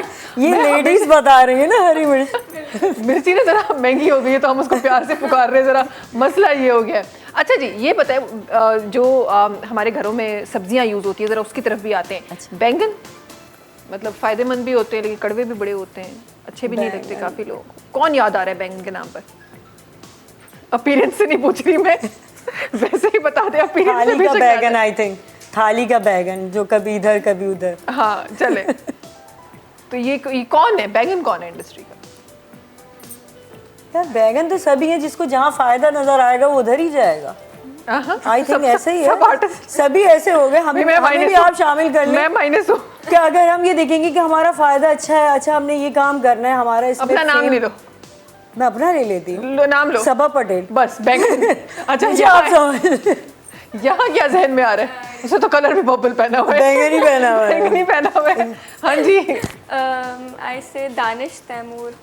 Speaker 5: ये लेडीज बता रही है ना हरी मिर्च।
Speaker 2: मिर्ची ना जरा महंगी हो गई है तो हम उसको प्यार से पुकार रहे हैं, जरा मसला ये हो गया है। अच्छा जी, ये बताए जो हमारे घरों में सब्जियां यूज़ होती है, ज़रा उसकी तरफ भी आते हैं। अच्छा। बैंगन मतलब फ़ायदेमंद भी होते हैं लेकिन कड़वे भी बड़े होते हैं, अच्छे भी नहीं लगते काफ़ी लोगों को। कौन याद आ रहा है बैंगन के नाम पर? अपीयरेंस से नहीं पूछ रही मैं, वैसे ही बता दे। अपीयरेंस
Speaker 5: थाली का बैगन, आई थिंक थाली का बैगन जो कभी इधर कभी उधर।
Speaker 2: हाँ चले। तो ये कौन है, बैगन कौन है इंडस्ट्री का?
Speaker 5: यार बैगन तो सभी है, जिसको जहाँ फायदा नजर आएगा वो उधर ही जाएगा। आई थिंक ऐसे ही है, सभी ऐसे हो गए। हमें भी आप शामिल कर लें।
Speaker 2: मैं माइनस हूँ
Speaker 5: कि अगर हम ये देखेंगे कि हमारा फायदा अच्छा है, अच्छा हमने ये काम करना है, हमारा इसमें
Speaker 2: अपना नाम ले लो।
Speaker 5: मैं अपना ले लेती हूँ,
Speaker 2: नाम लो।
Speaker 5: सबा पटेल।
Speaker 2: बस बैंगन। अच्छा यहाँ क्या जहन में आ रहा है? उसे तो कलर भी पर्पल पहना हुआ है।
Speaker 5: बैंगन ही पहना हुआ है।
Speaker 2: बैंगन ही पहना हुआ है। हाँ जी।
Speaker 6: I say Danish Taimur.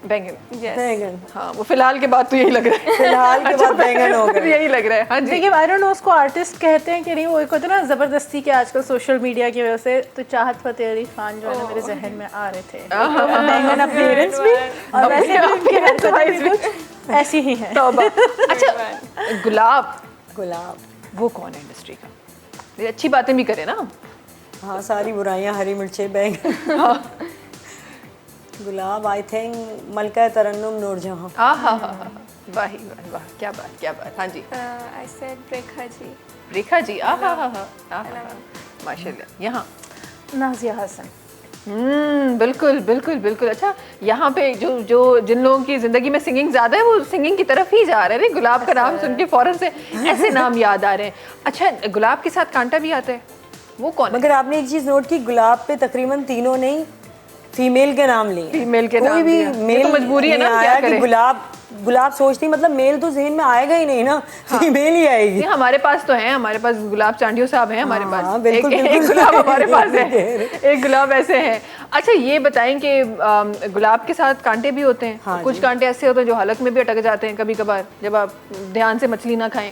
Speaker 2: बैंगन।
Speaker 6: Yes.
Speaker 5: बैंगन।
Speaker 2: हाँ, वो फिलहाल के बाद तो यही लग रहा है।
Speaker 5: फिलहाल के बाद बैंगन हो गए।
Speaker 2: यही लग रहा है। हाँ जी।
Speaker 4: देखिए, आई डोंट नो उसको आर्टिस्ट कहते हैं कि नहीं, वो एक होता है ना ज़बरदस्ती के, आजकल सोशल मीडिया की वजह से तो चाहत फ़तेह अली खान जो है ना मेरे जहन में आ रहे थे। बैंगन अपीयरेंस भी और वैसे भी उनकी हरकतें भी कुछ ऐसी ही हैं।
Speaker 2: अच्छा, गुलाब।
Speaker 5: गुलाब
Speaker 2: वो कौन है इंडस्ट्री का? ये अच्छी बातें भी करे ना।
Speaker 5: हाँ, सारी बुराइयां हरी मिर्चें बैंगन। गुलाब आई थिंक मलका तरन्नुम नूरजहां।
Speaker 2: वाह वाह वाह, क्या बात। हाँ जी,
Speaker 6: आई सेड रेखा जी।
Speaker 2: रेखा जी, माशाल्लाह। यहाँ
Speaker 4: नाजिया हसन।
Speaker 2: बिल्कुल। अच्छा, यहाँ पे जो जिन लोगों की जिंदगी में सिंगिंग ज्यादा है वो सिंगिंग की तरफ ही जा रहे हैं। गुलाब का नाम सुन के फौरन से ऐसे नाम याद आ रहे हैं। अच्छा, गुलाब के साथ कांटा भी आता है, वो कौन है?
Speaker 5: मगर आपने एक चीज नोट की, गुलाब पे तकरीबन तीनों ने फीमेल के नाम लिए।
Speaker 2: फीमेल के
Speaker 5: कोई
Speaker 2: नाम
Speaker 5: भी
Speaker 2: दिया। ये
Speaker 5: मेल
Speaker 2: तो मजबूरी है ना,
Speaker 5: नहीं
Speaker 2: क्या
Speaker 5: आया कि
Speaker 2: करें?
Speaker 5: गुलाब सोचती, मतलब मेल तो जहन में आएगा ही नहीं ना, फीमेल ही आएगी।
Speaker 2: ये हमारे पास तो है, हमारे पास गुलाब चांडियो साहब हैं हमारे
Speaker 5: हाँ,
Speaker 2: पास।
Speaker 5: बिल्कुल,
Speaker 2: एक
Speaker 5: बिल्कुल।
Speaker 2: गुलाब हमारे पास है, एक गुलाब ऐसे है। अच्छा, ये बताएं कि गुलाब के साथ कांटे भी होते हैं।
Speaker 5: हाँ
Speaker 2: कुछ
Speaker 5: जी।
Speaker 2: कांटे ऐसे होते हैं जो हलक में भी अटक जाते हैं कभी कभार, जब आप ध्यान से मछली ना खाएं।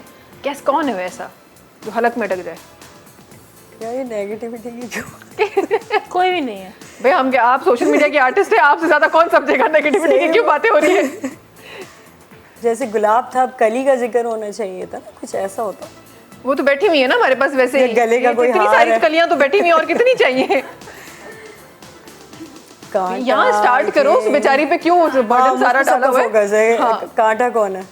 Speaker 2: कौन है वैसा जो हलक में अटक जाए?
Speaker 5: यार ये नेगेटिविटी की क्यों?
Speaker 4: कोई भी नहीं है
Speaker 2: भाई, हम क्या, आप सोशल मीडिया के आर्टिस्ट हैं, आपसे ज्यादा कौन समझेगा नेगेटिविटी की क्यों बातें हो रही है?
Speaker 5: जैसे गुलाब था, अब कली का जिक्र होना चाहिए था ना, कुछ ऐसा होता।
Speaker 2: वो तो बैठी हुई है ना हमारे पास वैसे
Speaker 5: ये
Speaker 2: ही।
Speaker 5: गले का कोई
Speaker 2: इतनी
Speaker 5: हार
Speaker 2: सारी
Speaker 5: है।
Speaker 2: कलियां तो बैठी हुई हैं, और कितनी चाहिए?
Speaker 5: कांटा,
Speaker 2: यहाँ स्टार्ट करो, उस बेचारी पे क्यों बर्डन सारा डाला हुआ
Speaker 5: फोकस
Speaker 2: है?
Speaker 5: है।
Speaker 2: हाँ,
Speaker 5: कांटा कौन है?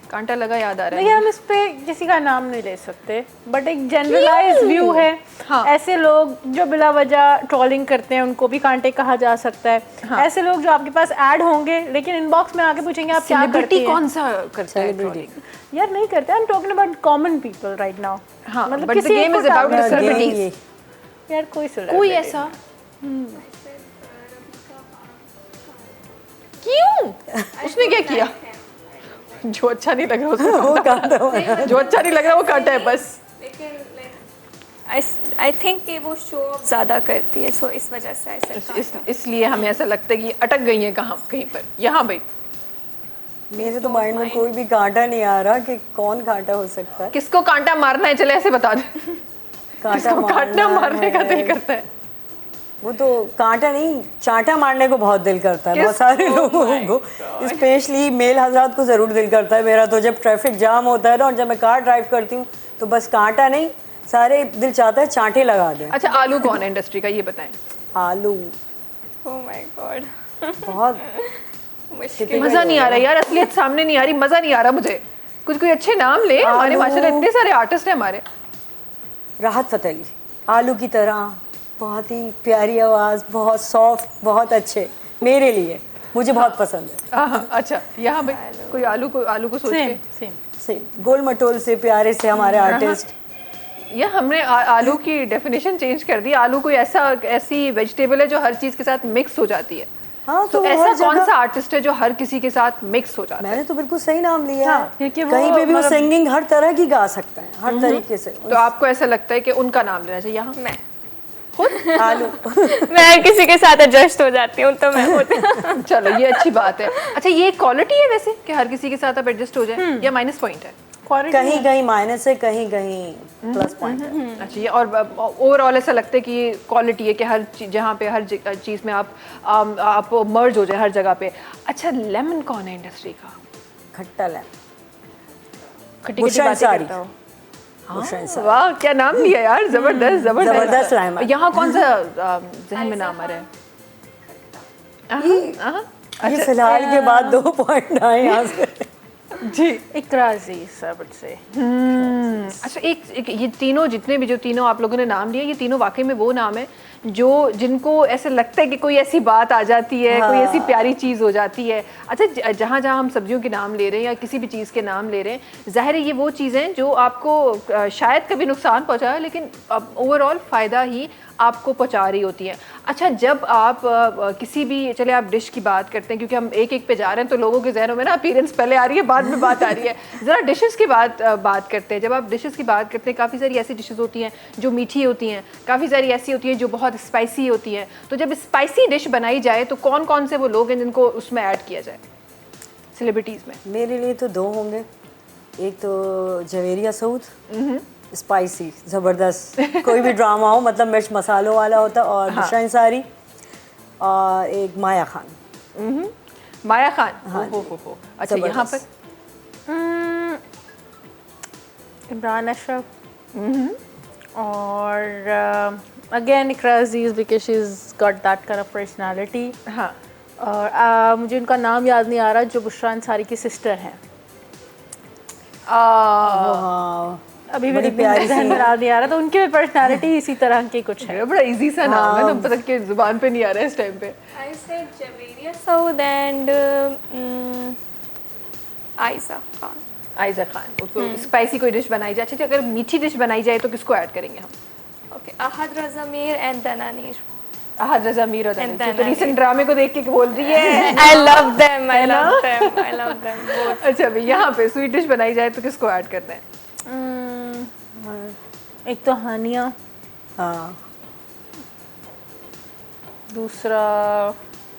Speaker 2: कांटा लगा याद आ रहा
Speaker 4: देखिए,
Speaker 2: है।
Speaker 4: हम इस पे किसी का नाम नहीं ले सकते, बट एक जनरलाइज व्यू है।
Speaker 2: हाँ।
Speaker 4: ऐसे लोग जो बिला वजह ट्रोलिंग करते हैं उनको भी कांटे कहा जा सकता है।
Speaker 2: हाँ।
Speaker 4: ऐसे लोग जो आपके पास ऐड होंगे लेकिन इनबॉक्स में आके पूछेंगे आप क्या करती
Speaker 2: सेलिब्रिटी
Speaker 4: हैं।
Speaker 2: कौन सा करता है
Speaker 5: Celebrity।
Speaker 2: trolling?
Speaker 4: यार नहीं करते, I am talking about common people right now.
Speaker 2: हाँ,
Speaker 4: मतलब
Speaker 2: but the
Speaker 4: किसी एक
Speaker 2: game
Speaker 4: को
Speaker 2: is about
Speaker 4: target
Speaker 2: the
Speaker 4: करना।
Speaker 2: celebrities।
Speaker 5: ये
Speaker 4: यार कोई
Speaker 2: कोई
Speaker 4: celebrity
Speaker 2: ऐसा क्यों? उसने क्या किया? जो अच्छा नहीं लग रहा उसको
Speaker 5: वो
Speaker 2: काटा।
Speaker 5: कांटा
Speaker 2: जो अच्छा नहीं लग रहा वो काटा है बस।
Speaker 6: आई थिंक कि वो शो ऑफ ज़्यादा करती है, सो इस वजह से ऐसा
Speaker 2: इसलिए हमें ऐसा लगता है कि अटक गई है कहाँ कहीं पर। यहाँ भाई,
Speaker 5: मेरे तो माइंड में कोई भी कांटा नहीं आ रहा कि कौन कांटा हो सकता है।
Speaker 2: किसको कांटा मारना है, चले ऐसे बता दे। किसको कांटा मारने का दिल करता है?
Speaker 5: वो तो कांटा नहीं, चांटा मारने को बहुत दिल करता है बहुत सारे लोगों को, स्पेशली मेल हजरात को ज़रूर दिल करता है। मेरा तो जब ट्रैफिक जाम होता है ना और जब मैं कार ड्राइव करती हूँ तो बस कांटा नहीं, सारे दिल चाहता है चांटे लगा दें।
Speaker 2: अच्छा, आलू कौन है इंडस्ट्री का, ये बताएं।
Speaker 5: आलू
Speaker 6: ओह माय गॉड,
Speaker 5: बहुत
Speaker 6: मुश्किल।
Speaker 2: मजा नहीं आ रहा यार, असलियत सामने नहीं आ रही, मजा नहीं आ रहा मुझे। कुछ कोई अच्छे नाम ले, हमारे माशाल्लाह इतने सारे आर्टिस्ट हैं हमारे।
Speaker 5: राहत फ़तेह अली, आलू की तरह, बहुत ही प्यारी आवाज़, बहुत सॉफ्ट, बहुत अच्छे, मेरे लिए मुझे बहुत पसंद है।
Speaker 2: अच्छा, यहाँ भाई कोई आलू को सोच के
Speaker 4: सेम
Speaker 5: सेम गोल मटोल से प्यारे से हमारे आर्टिस्ट।
Speaker 2: या हमने आलू की डेफिनेशन चेंज कर दी। आलू कोई ऐसी वेजिटेबल है जो हर चीज के साथ मिक्स हो जाती है।
Speaker 5: हाँ,
Speaker 2: तो
Speaker 5: वो
Speaker 2: ऐसा
Speaker 5: हर
Speaker 2: कौन
Speaker 5: जगह-
Speaker 2: सा आर्टिस्ट है जो हर किसी के साथ मिक्स हो जाता है?
Speaker 5: मैंने तो बिल्कुल सही नाम लिया
Speaker 4: हाँ,
Speaker 5: है,
Speaker 4: क्योंकि वो
Speaker 5: कहीं पे भी वो
Speaker 4: मतलब-
Speaker 5: सिंगिंग हर तरह की गा सकते हैं, हर तरीके से।
Speaker 2: तो आपको ऐसा लगता है कि उनका नाम लेना चाहिए यहाँ?
Speaker 6: मैं
Speaker 5: आलू
Speaker 6: मैं हर किसी के साथ एडजस्ट हो जाती हूँ, तो मैं होती हूँ।
Speaker 2: चलो, ये अच्छी बात है। अच्छा, ये क्वालिटी है वैसे कि हर किसी के साथ आप एडजस्ट हो जाए, या माइनस पॉइंट है?
Speaker 5: कहीं कहीं माइनस है, कहीं कहीं प्लस पॉइंट है।
Speaker 2: अच्छा, ये और ओवरऑल ऐसा लगता है कि ये क्वालिटी है कि हर जहाँ पे हर चीज़ में आप मर्ज हो जाए हर जगह पे। अच्छा, लेमन कौन है इंडस्ट्री का?
Speaker 5: खट्टा लैम,
Speaker 2: खट्टी खट्टी
Speaker 5: बुशरा
Speaker 2: बातें
Speaker 5: अंसारी।
Speaker 2: करता हो।
Speaker 5: बुशरा अंसारी।
Speaker 2: वाह, क्या नाम लिया यार, जबरदस्त
Speaker 5: जबरदस्त लाइम है।
Speaker 2: यहाँ कौन सा जहन में नाम आ रहा है?
Speaker 5: ये फिलहाल के बाद 2 पॉइंट आए यहाँ से।
Speaker 2: जी।
Speaker 4: इकरा अजीज आई वुड से।
Speaker 2: अच्छा, एक ये तीनों जितने भी जो तीनों आप लोगों ने नाम लिए, ये तीनों वाकई में वो नाम है जो जिनको ऐसे लगता है कि कोई ऐसी बात आ जाती है, कोई ऐसी प्यारी चीज़ हो जाती है। अच्छा, जहाँ जहाँ हम सब्जियों के नाम ले रहे हैं या किसी भी चीज़ के नाम ले रहे हैं, ज़ाहिर है ये वो चीज़ें जो आपको शायद कभी नुकसान पहुँचाए लेकिन ओवरऑल फ़ायदा ही आपको पहुँचा रही होती है। अच्छा, जब आप किसी भी, चले आप डिश की बात करते हैं क्योंकि हम एक एक पे जा रहे हैं तो लोगों के जहनों में ना अपीयरेंस पहले आ रही है, बाद में बात आ रही है। ज़रा डिशेस की बात करते हैं। जब आप डिशेस की बात करते हैं, काफ़ी सारी ऐसी डिशेस होती हैं जो मीठी होती हैं, काफ़ी सारी ऐसी होती हैं जो बहुत स्पाइसी होती हैं। तो जब स्पाइसी डिश बनाई जाए तो कौन कौन से वो लोग हैं जिनको उसमें ऐड किया जाए सेलिब्रिटीज़ में?
Speaker 5: मेरे लिए तो 2 होंगे, एक तो जवेरिया सऊद, स्पाइसी ज़बरदस्त, कोई भी ड्रामा हो मतलब मिर्च मसालों वाला होता, और बुशरा अंसारी, और एक माया खान।
Speaker 2: माया खान। हो। अच्छा, यहाँ पर
Speaker 4: इमरान अशरफ, और again Iqra Aziz because she is got that kind of personality.
Speaker 2: हाँ
Speaker 4: और मुझे उनका नाम याद नहीं आ रहा, जो बुशरा अंसारी की सिस्टर हैं।
Speaker 5: हाँ
Speaker 4: अभी
Speaker 5: बड़ी
Speaker 4: मेरे
Speaker 5: प्यारी
Speaker 4: जहन में याद नहीं आ रहा, तो उनकी पर्सनालिटी इसी तरह की कुछ है।
Speaker 2: बड़ा इजी सा नाम है, तो पता कि जुबान पे नहीं आ रहा है इस टाइम पे।
Speaker 6: I said Javeria Saud and Aiza Khan.
Speaker 2: Aiza Khan, उसको स्पाइसी कोई डिश बनाई जाए। अच्छा, अगर मीठी डिश बनाई जाए तो किसको ऐड करेंगे हम?
Speaker 6: Okay, Ahad Raza Mir and Dananir.
Speaker 2: अहद रजा मीर और
Speaker 6: And
Speaker 2: दानिश। तो
Speaker 6: then
Speaker 2: रीसेंट ड्रामे को देख के बोल रही है।
Speaker 6: I love them. I love them. I love them both.
Speaker 2: अच्छा भाई, यहाँ पे स्वीट डिश बनाई जाए तो किसको ऐड करना है?
Speaker 4: एक तो हानिया,
Speaker 5: हाँ
Speaker 4: दूसरा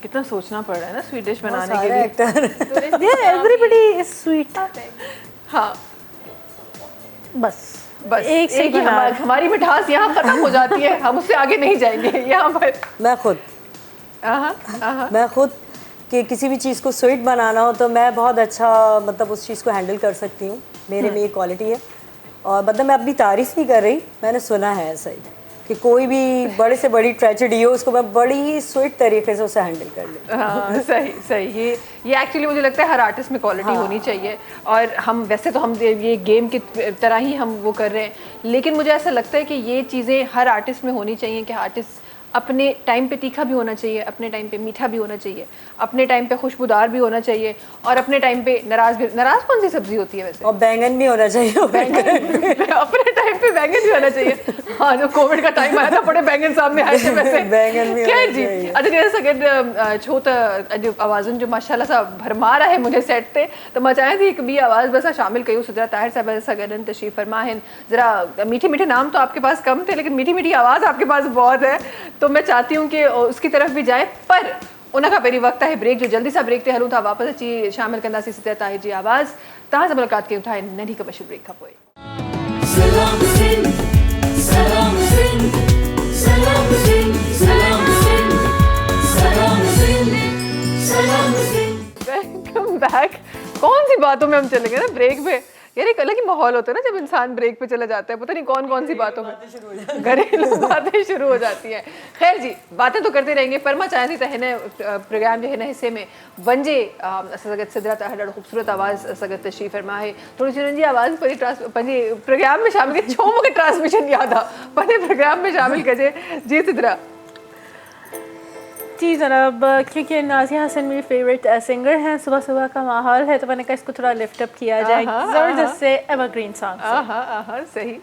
Speaker 2: कितना सोचना पड़ रहा है ना स्वीट डिश
Speaker 5: बहुत
Speaker 2: बनाने के
Speaker 5: सारे
Speaker 2: लिए।
Speaker 5: Actor
Speaker 4: everybody is sweet.
Speaker 2: हाँ
Speaker 4: बस
Speaker 2: बस
Speaker 4: एक से
Speaker 2: एक ही
Speaker 4: बना है।
Speaker 2: हमारी मिठास यहाँ खत्म हो जाती है, हम उससे आगे नहीं जाएंगे यहाँ पर।
Speaker 5: मैं खुद मैं खुद कि किसी भी चीज़ को स्वीट बनाना हो तो मैं बहुत अच्छा मतलब उस चीज़ को हैंडल कर सकती हूँ। मेरे में ये क्वालिटी है। और मतलब मैं अपनी तारीफ़ नहीं कर रही, मैंने सुना है ऐसा ही कि कोई भी बड़े से बड़ी ट्रेजेडी हो उसको मैं बड़ी ही स्वीट तरीके से उसे हैंडल कर लूँ।
Speaker 2: हाँ सही सही, ये एक्चुअली मुझे लगता है हर आर्टिस्ट में क्वालिटी होनी चाहिए। और हम वैसे तो हम ये गेम की तरह ही हम वो कर रहे हैं, लेकिन मुझे ऐसा लगता है कि ये चीज़ें हर आर्टिस्ट में होनी चाहिए कि आर्टिस्ट अपने टाइम पे तीखा भी होना चाहिए, अपने टाइम पे मीठा भी होना चाहिए, अपने टाइम पे खुशबूदार भी होना चाहिए, और अपने टाइम पे नाराज़ भी। नाराज़ कौन सी सब्जी होती है वैसे?
Speaker 5: और बैंगन भी होना चाहिए।
Speaker 2: बैंगन अपने टाइम पे बैंगन भी होना चाहिए। हाँ, जो कोविड का टाइम आया था बड़े बैंगन सामने आए थे वैसे।
Speaker 5: बैंगन भी
Speaker 2: क्या
Speaker 5: होना
Speaker 2: जी?
Speaker 5: चाहिए।
Speaker 2: अच्छा, जैसे सगळं छोट जो आवाज़न जो माशाल्लाह सा भरमार आहे मुझे सेट ते, तो मैं चाहे थी कभी आवाज़ बस शामिल कयूं। सुजरा ताहिर साहब सगळं तशरीफ फरमा हैं। ज़रा मीठे मीठे नाम तो आपके पास कम थे, लेकिन मीठी मीठी आवाज़ आपके पास बहुत है, तो मैं चाहती हूँ कि उसकी तरफ भी जाए। पर उनका पहिरीं वक्त है ब्रेक जो, जल्दी सा ब्रेक ते हलूं था, वापस अची शामिल कंदासीं सुजरा ताहिर जी आवाज़। तव्हां सां मुलाक़ात कयूं था नंढी का मशहूर ब्रेक खां पोइ।
Speaker 1: Salam Singh, Salam Singh, Salam Singh, Salam Singh, Salam Singh, Salam Singh.
Speaker 2: Welcome back. कौन सी बातों में हम चले गए ना ब्रेक में। यार एक अलग ही माहौल होता है ना जब इंसान ब्रेक पे चला जाता है, पता नहीं कौन कौन सी बातों में घरेलू बातें शुरू हो जाती हैं। खैर जी, बातें तो करते रहेंगे, पर मां चाहे थी त हिन प्रोग्राम जे हिन हिस्से में वंजे सगत सिदरा त ॾाढो ख़ूबसूरत आवाज़ सगत तशरीफ़ फरमा आहे। थोड़ी सी हुननि जी आवाज़ पंहिंजे प्रोग्राम में शामिल कजे। छो मूंखे ट्रांसमिशन यादि आहे, पंहिंजे प्रोग्राम में शामिल कजे। जी सिदरा।
Speaker 4: जी जनाब, क्योंकि नाज़िया हसन मेरी फेवरेट सिंगर हैं, सुबह सुबह का माहौल है, तो मैंने कहा इसको थोड़ा लिफ्ट अप किया जाए ज़बरदस्त से एवरग्रीन सॉन्ग से।
Speaker 2: आहा सही।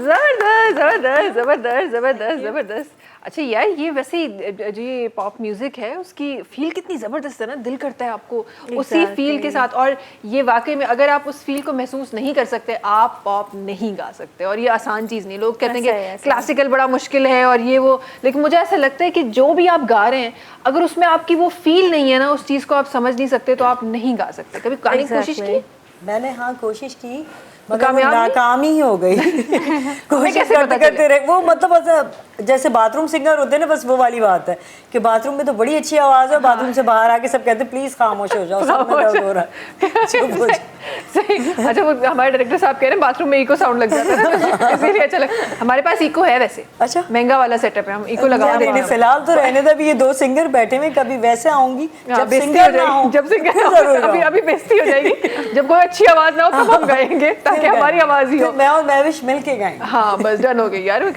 Speaker 2: जबरदस्त जबरदस्त जबरदस्त जबरदस्त जबरदस्त। अच्छा यार, ये वैसे जो ये पॉप म्यूजिक है उसकी फील कितनी ज़बरदस्त है ना, दिल करता है आपको उसी फील के साथ। और ये वाकई में अगर आप उस फील को महसूस नहीं कर सकते, आप पॉप नहीं गा सकते। और ये आसान चीज़ नहीं, लोग कहते हैं कि क्लासिकल बड़ा मुश्किल है और ये वो, लेकिन मुझे ऐसा लगता है कि जो भी आप गा रहे हैं, अगर उसमें आपकी वो फील नहीं है ना, उस चीज़ को आप समझ नहीं सकते, तो आप नहीं गा सकते। कभी गाने की कोशिश की?
Speaker 5: मैंने हाँ कोशिश की, मगर वो नाकामी ही हो गई। कोशिश करते रहे वो, मतलब ऐसा जैसे बाथरूम सिंगर होते हैं ना, बस वो वाली बात है कि बाथरूम में तो बड़ी अच्छी आवाज़ है, बाथरूम से बाहर आके सब कहते हैं प्लीज खामोश हो जाओ, सब में दर्द हो रहा है, चुप हो जाओ।
Speaker 2: सही। अच्छा, वो हमारे डायरेक्टर साहब कह रहे हैं बाथरूम में इको साउंड लग जाता है ना, इसीलिए अच्छा लगा। हमारे पास इको है वैसे,
Speaker 5: अच्छा
Speaker 2: महंगा वाला सेटअप है, हम इको लगा देंगे।
Speaker 5: फिलहाल तो रहने दे, अभी ये दो सिंगर बैठे हुए, कभी वैसे आऊंगी जब सिंगर ना हो,
Speaker 2: जब सिंगर अभी बेइज्जती हो जाएगी, जब कोई अच्छी आवाज ना हो तब हम गाएंगे, ताकि हमारी आवाज ही हो।
Speaker 5: मैं और महविश मिल के गाएंगे।
Speaker 2: हाँ बस डन हो गई यार,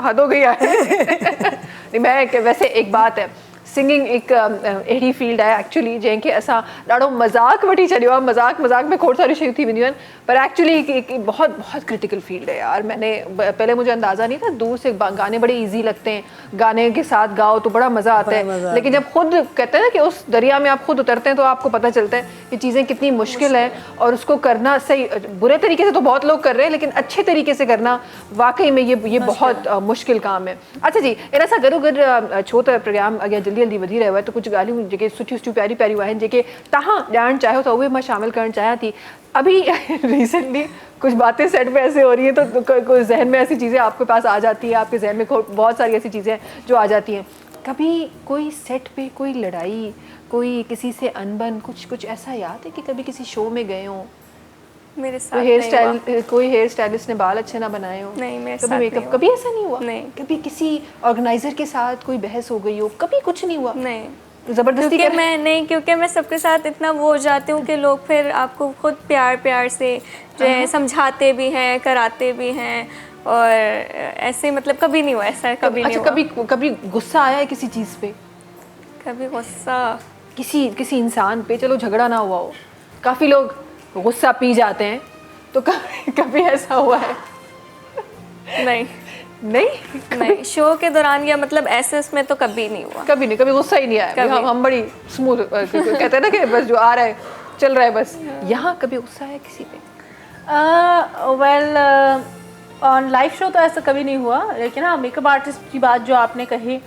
Speaker 2: हद हो गई यार। नहीं, मैं वैसे एक बात है, सिंगिंग एक अहिड़ी फील्ड है एक्चुअली, जंहिंखे असां ॾाढो मज़ाक वठी छॾियो आहे, मज़ाक में खोड़ सारी शयूं थी वेंदियूं आहिनि, पर एक्चुअली एक बहुत बहुत क्रिटिकल फील्ड है यार। पहले मुझे अंदाज़ा नहीं था, दूर से गाने बड़े इजी लगते हैं, गाने के साथ गाओ तो बड़ा मज़ा आता है, लेकिन जब खुद कहते हैं ना कि उस दरिया में आप खुद उतरते हैं, तो आपको पता चलता है कि चीज़ें कितनी मुश्किल है, और उसको करना सही, बुरे तरीके से तो बहुत लोग कर रहे हैं, लेकिन अच्छे तरीके से करना वाकई में ये बहुत मुश्किल काम है। अच्छा जी, इन सां गॾोगॾु छो त प्रोग्राम अॻियां जल्दी जल्दी वधी रहियो आहे, त कुझु ॻाल्हियूं जेके सुठियूं सुठियूं प्यारियूं प्यारियूं आहिनि, जेके तव्हां ॼाणणु चाहियो था, उहे मां शामिल करणु चाहियां थी। अभी रिसेंटली कुछ बातें सेट पे ऐसे हो रही हैं, तो कोई जहन में ऐसी चीज़ें आपके पास आ जाती है, आपके जहन में बहुत सारी ऐसी चीज़ें जो आ जाती हैं। कभी कोई सेट पे कोई लड़ाई, कोई किसी से अनबन, कुछ ऐसा याद है कि कभी किसी शो में गए हों,
Speaker 6: मेरे साथ
Speaker 2: कोई हेयर स्टाइलिस्ट ने बाल अच्छे ना बनाए हो,
Speaker 6: नहीं, मेरे
Speaker 2: कभी
Speaker 6: साथ
Speaker 2: मेकअप
Speaker 6: नहीं
Speaker 2: कभी ऐसा नहीं हुआ?
Speaker 6: नहीं।
Speaker 2: कभी किसी ऑर्गेनाइजर के साथ कोई बहस हो गई हो, कभी कुछ नहीं हुआ?
Speaker 6: नहीं,
Speaker 2: जबरदस्ती
Speaker 6: क्योंकि मैं सबके साथ इतना वो हो जाती हूँ कि लोग फिर आपको खुद प्यार से जो है समझाते भी हैं, कराते भी हैं, और ऐसे मतलब कभी नहीं हुआ ऐसा, कभी नहीं हुआ।
Speaker 2: कभी गुस्सा आया है किसी चीज़ पे?
Speaker 6: कभी गुस्सा
Speaker 2: किसी इंसान पे, चलो झगड़ा ना हुआ हो, काफ़ी लोग गुस्सा पी जाते हैं, तो कभी ऐसा हुआ है? नहीं,
Speaker 6: शो के दौरान या मतलब ऐसे उसमें तो कभी नहीं हुआ।
Speaker 2: कभी नहीं, कभी गुस्सा ही नहीं आया। हम बड़ी स्मूथ कहते हैं ना कि बस जो आ रहा है चल रहा है बस। यहाँ कभी गुस्सा है किसी पे?
Speaker 4: वेल ऑन लाइव शो तो ऐसा कभी नहीं हुआ, लेकिन हाँ मेकअप आर्टिस्ट की बात जो आपने कही,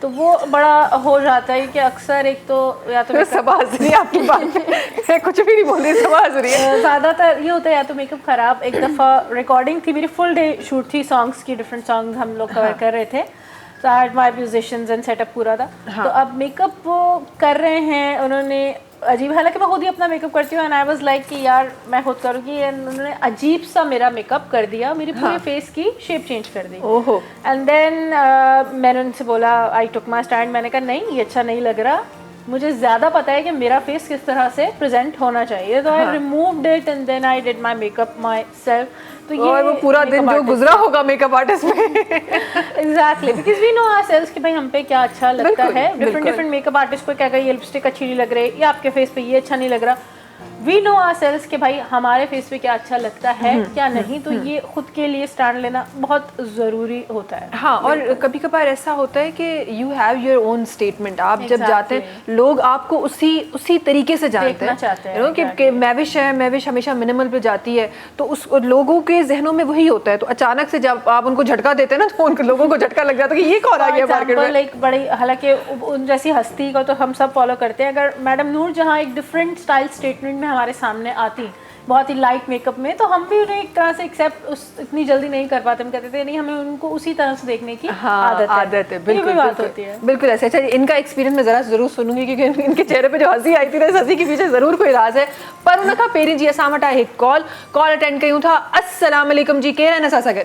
Speaker 4: तो वो बड़ा हो जाता है कि अक्सर एक तो या तो
Speaker 2: समझ रही आपकी बात, मैं कुछ भी नहीं बोल रही, समझ रही है।
Speaker 4: ज़्यादातर ये होता है या तो मेकअप ख़राब। एक दफ़ा रिकॉर्डिंग थी मेरी, फुल डे शूट थी, सॉन्ग्स की, डिफरेंट सॉन्ग हम लोग कवर कर रहे थे, तो I had my musicians and setup पूरा था। तो अब मेकअप वो कर रहे हैं, उन्होंने अजीब, हालांकि मैं खुद ही अपना मेकअप करती हूँ, एंड आई वाज लाइक कि यार मैं खुद करूँगी, एंड उन्होंने अजीब सा मेरा मेकअप कर दिया, मेरी पूरे फेस की शेप चेंज कर दी।
Speaker 2: ओहो।
Speaker 4: एंड देन मैंने उनसे बोला, आई टुक माई स्टैंड, मैंने कहा नहीं ये अच्छा नहीं लग रहा, मुझे ज़्यादा पता है कि मेरा फेस किस तरह से प्रेजेंट होना चाहिए, तो I removed it and then I did my makeup myself. तो ये
Speaker 2: वो पूरा दिन जो गुजरा होगा मेकअप आर्टिस्ट में।
Speaker 4: Exactly, because we know ourselves कि भाई हम पे क्या अच्छा लगता है। डिफरेंट मेकअप आर्टिस्ट को क्या कहे ये लिपस्टिक अच्छी नहीं लग रही, या आपके फेस पे ये अच्छा नहीं लग रहा। वी नो आवरसेल्व्स कि भाई हमारे फेस पे क्या अच्छा लगता है क्या नहीं, तो ये खुद के लिए स्टैंड लेना बहुत ज़रूरी होता है।
Speaker 2: हाँ, और कभी कभार ऐसा होता है कि you have your own statement, आप जब जाते हैं लोग आपको उसी तरीके से जानते हैं कि मैविश है, मैविश हमेशा मिनिमल पे जाती है, तो उस लोगों के जहनों में वही होता है, तो अचानक से जब आप उनको झटका देते हैं ना, तो उन लोगों को झटका लग जाता है कि ये कौन आ गया मार्केट में।
Speaker 4: एक बड़ी, हालांकि उन जैसी हस्ती को तो हम सब फॉलो करते हैं, अगर मैडम नूर जहाँ एक डिफरेंट स्टाइल स्टेटमेंट में हमारे सामने आती बहुत ही लाइट मेकअप में, तो हम भी उन्हें एक तरह से एक्सेप्ट इतनी जल्दी नहीं कर पाते, हम कहते थे नहीं हमें उनको उसी तरह से देखने की आदत है। बिल्कुल बात होती है,
Speaker 2: बिल्कुल ऐसे। अच्छा, इनका एक्सपीरियंस मैं जरा जरूर सुनूंगी, क्योंकि इनके चेहरे पे जो हंसी आई थी ना, इस हंसी के पीछे जरूर कोई राज है। पर उनका पेरी जी असां वटि आहे कॉल अटेंड कयूं था। अस्सलाम वालेकुम जी, केरु आहिनि असां सां गॾु?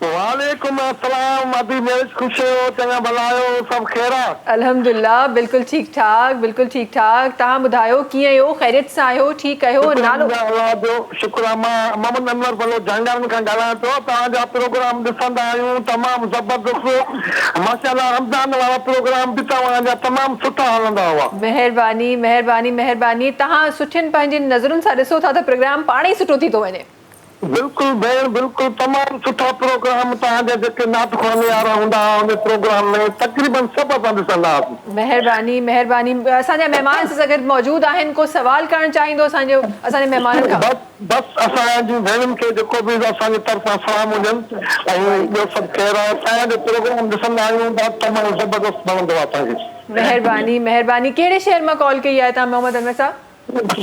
Speaker 7: वालेकुम अस्सलाम, अभी मेरिज खुश हो, चङा भला आहियो, सब खैरात?
Speaker 2: अल्हम्दुलिल्लाह, बिल्कुल ठीक ठाक। तव्हां ॿुधायो कीअं आहियो, ख़ैरियत सां आहियो, ठीकु आहियो? नालो?
Speaker 7: अल्लाह जो शुक्र आहे, मां मोहम्मद अनवर भलो जंगल खां ॻाल्हायां थो। तव्हांजा प्रोग्राम ॾिसंदा आहियूं, तमामु ज़बरदस्त, माशाअल्लाह रमज़ान वारा प्रोग्राम बि तव्हांजा तमामु सुठा हलंदा हुआ।
Speaker 2: महिरबानी। तव्हां सुठियुनि पंहिंजी नज़रुनि सां ॾिसो था त प्रोग्राम पाण ई सुठो थी थो वञे।
Speaker 7: बिल्कुल भेण बिल्कुल तमाम सुठा प्रोग्राम तव्हांजा जेके नात ख़्वानी वारा हूंदा उन प्रोग्राम में तक़रीबन सभु असां ॾिसंदा हुआसीं।
Speaker 2: महिरबानी महिरबानी असांजा महिमान सां गॾु मौजूदु आहिनि को सवाल करणु चाहींदो असांजे महिमाननि खां?
Speaker 7: बस असांजी भेणुनि खे जेको बि असांजे तरफ़ां सलाम हुजनि ऐं ॿियो सभु ख़ैरु आहे। असांजो प्रोग्राम ॾिसंदा आहियूं त तमामु ज़बरदस्त वणंदो आहे असांखे।
Speaker 2: महिरबानी महिरबानी कहिड़े शहर मां कॉल कई आहे तव्हां मोहम्मद अनवर साहब?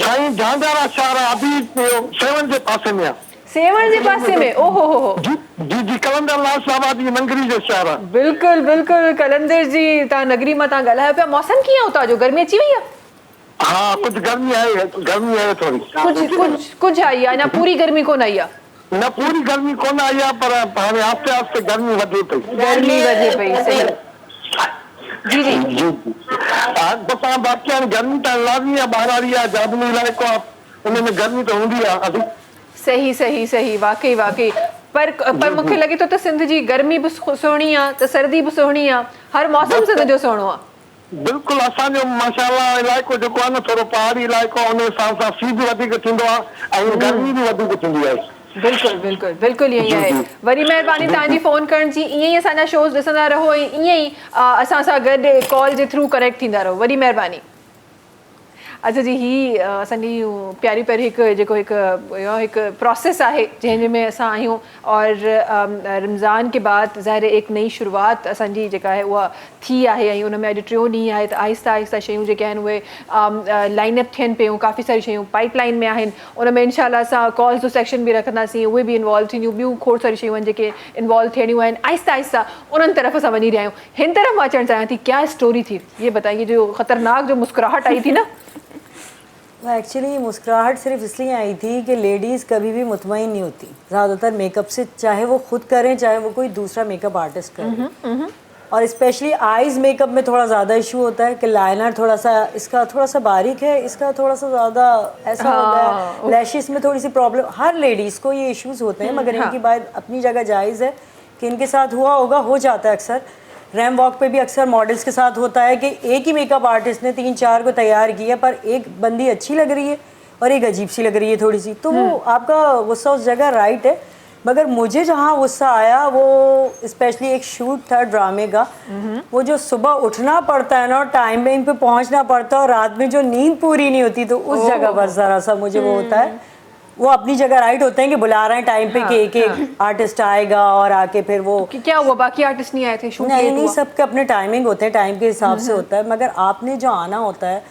Speaker 7: साईं झांझारा शहर आहे अभी 7 जे पासे में आहे।
Speaker 2: सेवन जे पासे में? ओहो हो
Speaker 7: जी जी कलंदर लाल साहब जी नगरी जो शहर आहे।
Speaker 2: बिल्कुल बिल्कुल कलंदर जी तव्हां नगरी मां तव्हां ॻाल्हायो पिया। मौसम कीअं हुतां जो? गर्मी अची वई आहे?
Speaker 7: हाँ कुछ गर्मी है थोड़ी
Speaker 2: कुछ आई आहे, अञा पूरी गर्मी कोन आई आहे?
Speaker 7: न पूरी गर्मी कोन आई आहे पर हाणे आस्ते आस्ते गर्मी वधे पई।
Speaker 2: गर्मी वधे पई, सही। जी जी
Speaker 7: जी बस बाक़ी हाणे गर्मी त लाज़मी आहे, ॿाहिरि आहे जाबनी इलाइक़ो आहे, उनमें गर्मी त हूंदी आहे अभी।
Speaker 2: सही सही सही वाकई वाकई पर मूंखे लॻे थो त सिंध जी गर्मी बि सुहिणी आहे त सर्दी बि सुहिणी आहे, हर मौसम सिंध जो सुहिणो आहे।
Speaker 7: बिल्कुलु असांजो माशाअल्लाह इलाइक़ो जेको आहे न थोरो पहाड़ी इलाइक़ो आहे, उन हिसाब सां सीउ बि वधीक थींदो आहे ऐं गर्मी बि वधीक थींदी आहे।
Speaker 2: बिल्कुलु बिल्कुलु बिल्कुलु ईअं ई आहे। वरी महिरबानी तव्हांजी फ़ोन करण जी। ईअं ई असांजा शोज़ ॾिसंदा रहो ऐं ईअं ई असां सां गॾु कॉल जे थ्रू कनेक्ट थींदा रहो। वरी महिरबानी। अच्छा जी, ही असांजी प्यारी प्यारी हिकु प्रोसेस आहे जंहिं में असां आहियूं और रमज़ान के बाद ज़ाहिर एक नई शुरुआत असांजी जेका आहे उहा थी आहे ऐं उन में अॼु टियों ॾींहुं आहे त आहिस्ता आहिस्ता शयूं जेके आहिनि उहे लाइनअप थियनि पियूं। काफ़ी सारी शयूं पाइपलाइन में आहिनि, उन में इनशाला असां कॉल्स जो सेक्शन बि रखंदासीं, उहे बि इन्वॉल्व थींदियूं। ॿियूं खोड़ सारी शयूं आहिनि जेके इन्वॉल्व थियणियूं आहिनि। आहिस्ता आहिस्ता उन्हनि तरफ़ असां वञी रहिया आहियूं। हिन तरफ़ मां अचणु चाहियां थी, क्या स्टोरी थी ये बताइए जो ख़तरनाक जो मुस्कुराहट आई थी ना?
Speaker 5: एक्चुअली मुस्कुराहट सिर्फ इसलिए आई थी कि लेडीज़ कभी भी मुतमईन नहीं होती ज़्यादातर मेकअप से, चाहे वो खुद करें चाहे वो कोई दूसरा मेकअप आर्टिस्ट करे। और स्पेशली आईज़ मेकअप में थोड़ा ज़्यादा इशू होता है कि लाइनर थोड़ा सा इसका थोड़ा सा बारीक है, इसका थोड़ा सा ज़्यादा ऐसा होता है। लैशेस में थोड़ी सी प्रॉब्लम, हर लेडीज़ को ये इश्यूज़ होते हैं, मगर इनकी बात अपनी जगह जायज़ है कि इनके साथ हुआ होगा, हो जाता है अक्सर। रैम वॉक पे भी अक्सर मॉडल्स के साथ होता है कि एक ही मेकअप आर्टिस्ट ने 3-4 को तैयार किया पर एक बंदी अच्छी लग रही है और एक अजीब सी लग रही है थोड़ी सी, तो वो आपका गुस्सा उस जगह राइट है। मगर मुझे जहाँ गुस्सा आया वो स्पेशली एक शूट था ड्रामे का, वो जो सुबह उठना पड़ता है ना और टाइमिंग पे पहुँचना पड़ता है और रात में जो नींद पूरी नहीं होती, तो उस जगह पर ज़रा सा मुझे वो होता है। वो अपनी जगह राइट होते हैं कि बुला रहे हैं टाइम पे कि एक आर्टिस्ट आएगा और आके फिर वो
Speaker 2: क्या हुआ, बाकी आर्टिस्ट नहीं आए थे? शूट
Speaker 5: नहीं सबके अपने टाइमिंग होते हैं, टाइम के हिसाब से होता है, मगर आपने जो आना होता है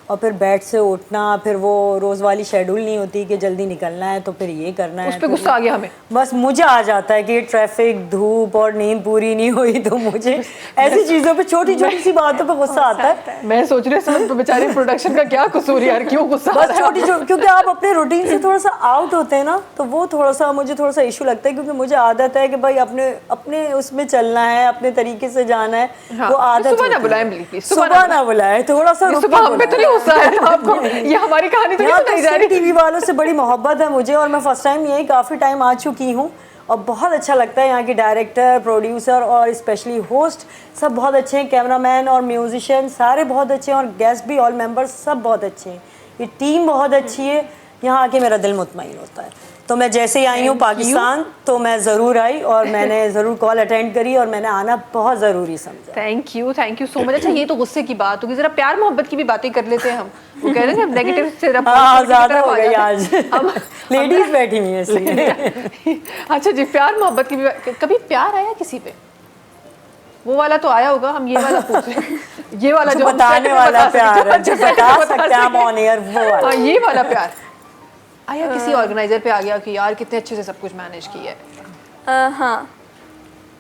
Speaker 5: और फिर बेड से उठना, फिर वो रोज़ वाली शेड्यूल नहीं होती कि जल्दी निकलना है तो फिर ये करना है।
Speaker 2: उस पे गुस्सा आ गया हमें।
Speaker 5: बस मुझे आ जाता है कि ट्रैफिक, धूप और नींद पूरी नहीं हुई, तो मुझे ऐसी चीज़ों पे छोटी छोटी सी बातों पे गुस्सा आता है।
Speaker 2: मैं सोच रही हूँ बेचारे प्रोडक्शन का क्या कसूर यार, क्यों गुस्सा?
Speaker 5: बस छोटी क्योंकि आप अपने रूटीन से थोड़ा सा आउट होते हैं ना, तो वो थोड़ा सा मुझे थोड़ा सा इशू लगता है, क्योंकि मुझे आदत है कि भाई अपने उसमें चलना है, अपने तरीके से जाना है। वो आदत
Speaker 2: सुबह ना बुलाएं प्लीज,
Speaker 5: सुबह ना बुलाएं, थोड़ा सा
Speaker 2: सुबह हम पे तो नहीं गुस्सा है आपको? ये हमारी कहानी तो नहीं बताई जा रही।
Speaker 5: टीवी वालों से बड़ी मोहब्बत है मुझे और मैं फर्स्ट टाइम यही काफ़ी टाइम आ चुकी हूँ और बहुत अच्छा लगता है। यहाँ के डायरेक्टर, प्रोड्यूसर और स्पेशली होस्ट सब बहुत अच्छे हैं, कैमरामैन और म्यूजिशियन सारे बहुत अच्छे हैं और गेस्ट भी ऑल मेंबर्स सब बहुत अच्छे हैं। ये टीम बहुत अच्छी है, यहाँ आके मेरा दिल मुतमईन होता है। तो मैं जैसे ही आई हूँ पाकिस्तान तो मैं ज़रूर आई और मैंने ज़रूर कॉल अटेंड करी और मैंने आना बहुत ज़रूरी समझा।
Speaker 2: Thank you so much. अच्छा ये तो गुस्से की बात होगी, ज़रा प्यार मोहब्बत की भी बातें कर लेते हैं हम। वो कह रहे हैं नेगेटिव से
Speaker 5: ज़्यादा हो गई आज, लेडीज़ बैठी हुई है इसलिए।
Speaker 2: अच्छा जी, प्यार मोहब्बत की भी, कभी प्यार आया किसी पे? वो वाला तो आया होगा, हम ये वाला पूछ रहे हैं। ये वाला जो
Speaker 5: बताने वाला प्यार है, जो बता सकते हैं हम ऑन एयर, वो वाला।
Speaker 2: ये वाला प्यार आया किसी ऑर्गेनाइजर पे आ गया कि यार कितने अच्छे से सब कुछ मैनेज किया है?
Speaker 6: हाँ,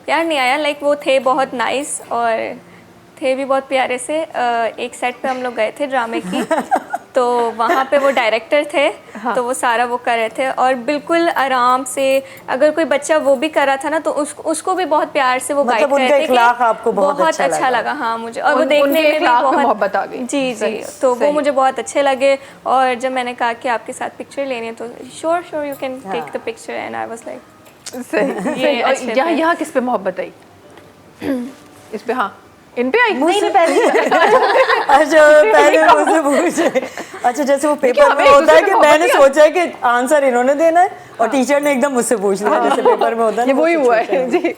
Speaker 6: प्यार नहीं आया, लाइक वो थे बहुत नाइस और थे भी बहुत प्यारे से। एक सेट पे हम लोग गए थे ड्रामे की, तो वहाँ पे वो डायरेक्टर थे। हाँ। तो वो सारा वो कर रहे थे और बिल्कुल आराम से, अगर कोई बच्चा वो भी कर रहा था ना तो उसको भी बहुत प्यार से वो गाइड कर रहे थे।
Speaker 5: आपको बहुत
Speaker 6: अच्छा लगा। हाँ मुझे, और वो देखने में भी बहुत
Speaker 2: मोहब्बत आ गई।
Speaker 6: जी, तो वो मुझे बहुत अच्छे लगे। और जब मैंने कहा कि आपके साथ पिक्चर लेनी है तो sure you can take the picture, and I was like
Speaker 2: सही। यहाँ किस पे मोहब्बत आई? इस पे? हाँ इन पे आई?
Speaker 5: नहीं पहले मुझसे पूछे। अच्छा, जैसे वो
Speaker 2: देखिए,
Speaker 5: पेपर
Speaker 2: हमें
Speaker 5: में
Speaker 2: एक
Speaker 5: होता है
Speaker 2: दूसरे
Speaker 5: कि
Speaker 2: को
Speaker 5: मैंने
Speaker 2: मोहब्बत
Speaker 5: सोचा है कि आंसर इन्होंने देना है और टीचर ने एकदम मुझसे पूछ लिया, जैसे पेपर में होता है
Speaker 2: ये
Speaker 5: ना,
Speaker 2: वही
Speaker 5: वो
Speaker 2: हुआ है
Speaker 5: situation
Speaker 2: जी।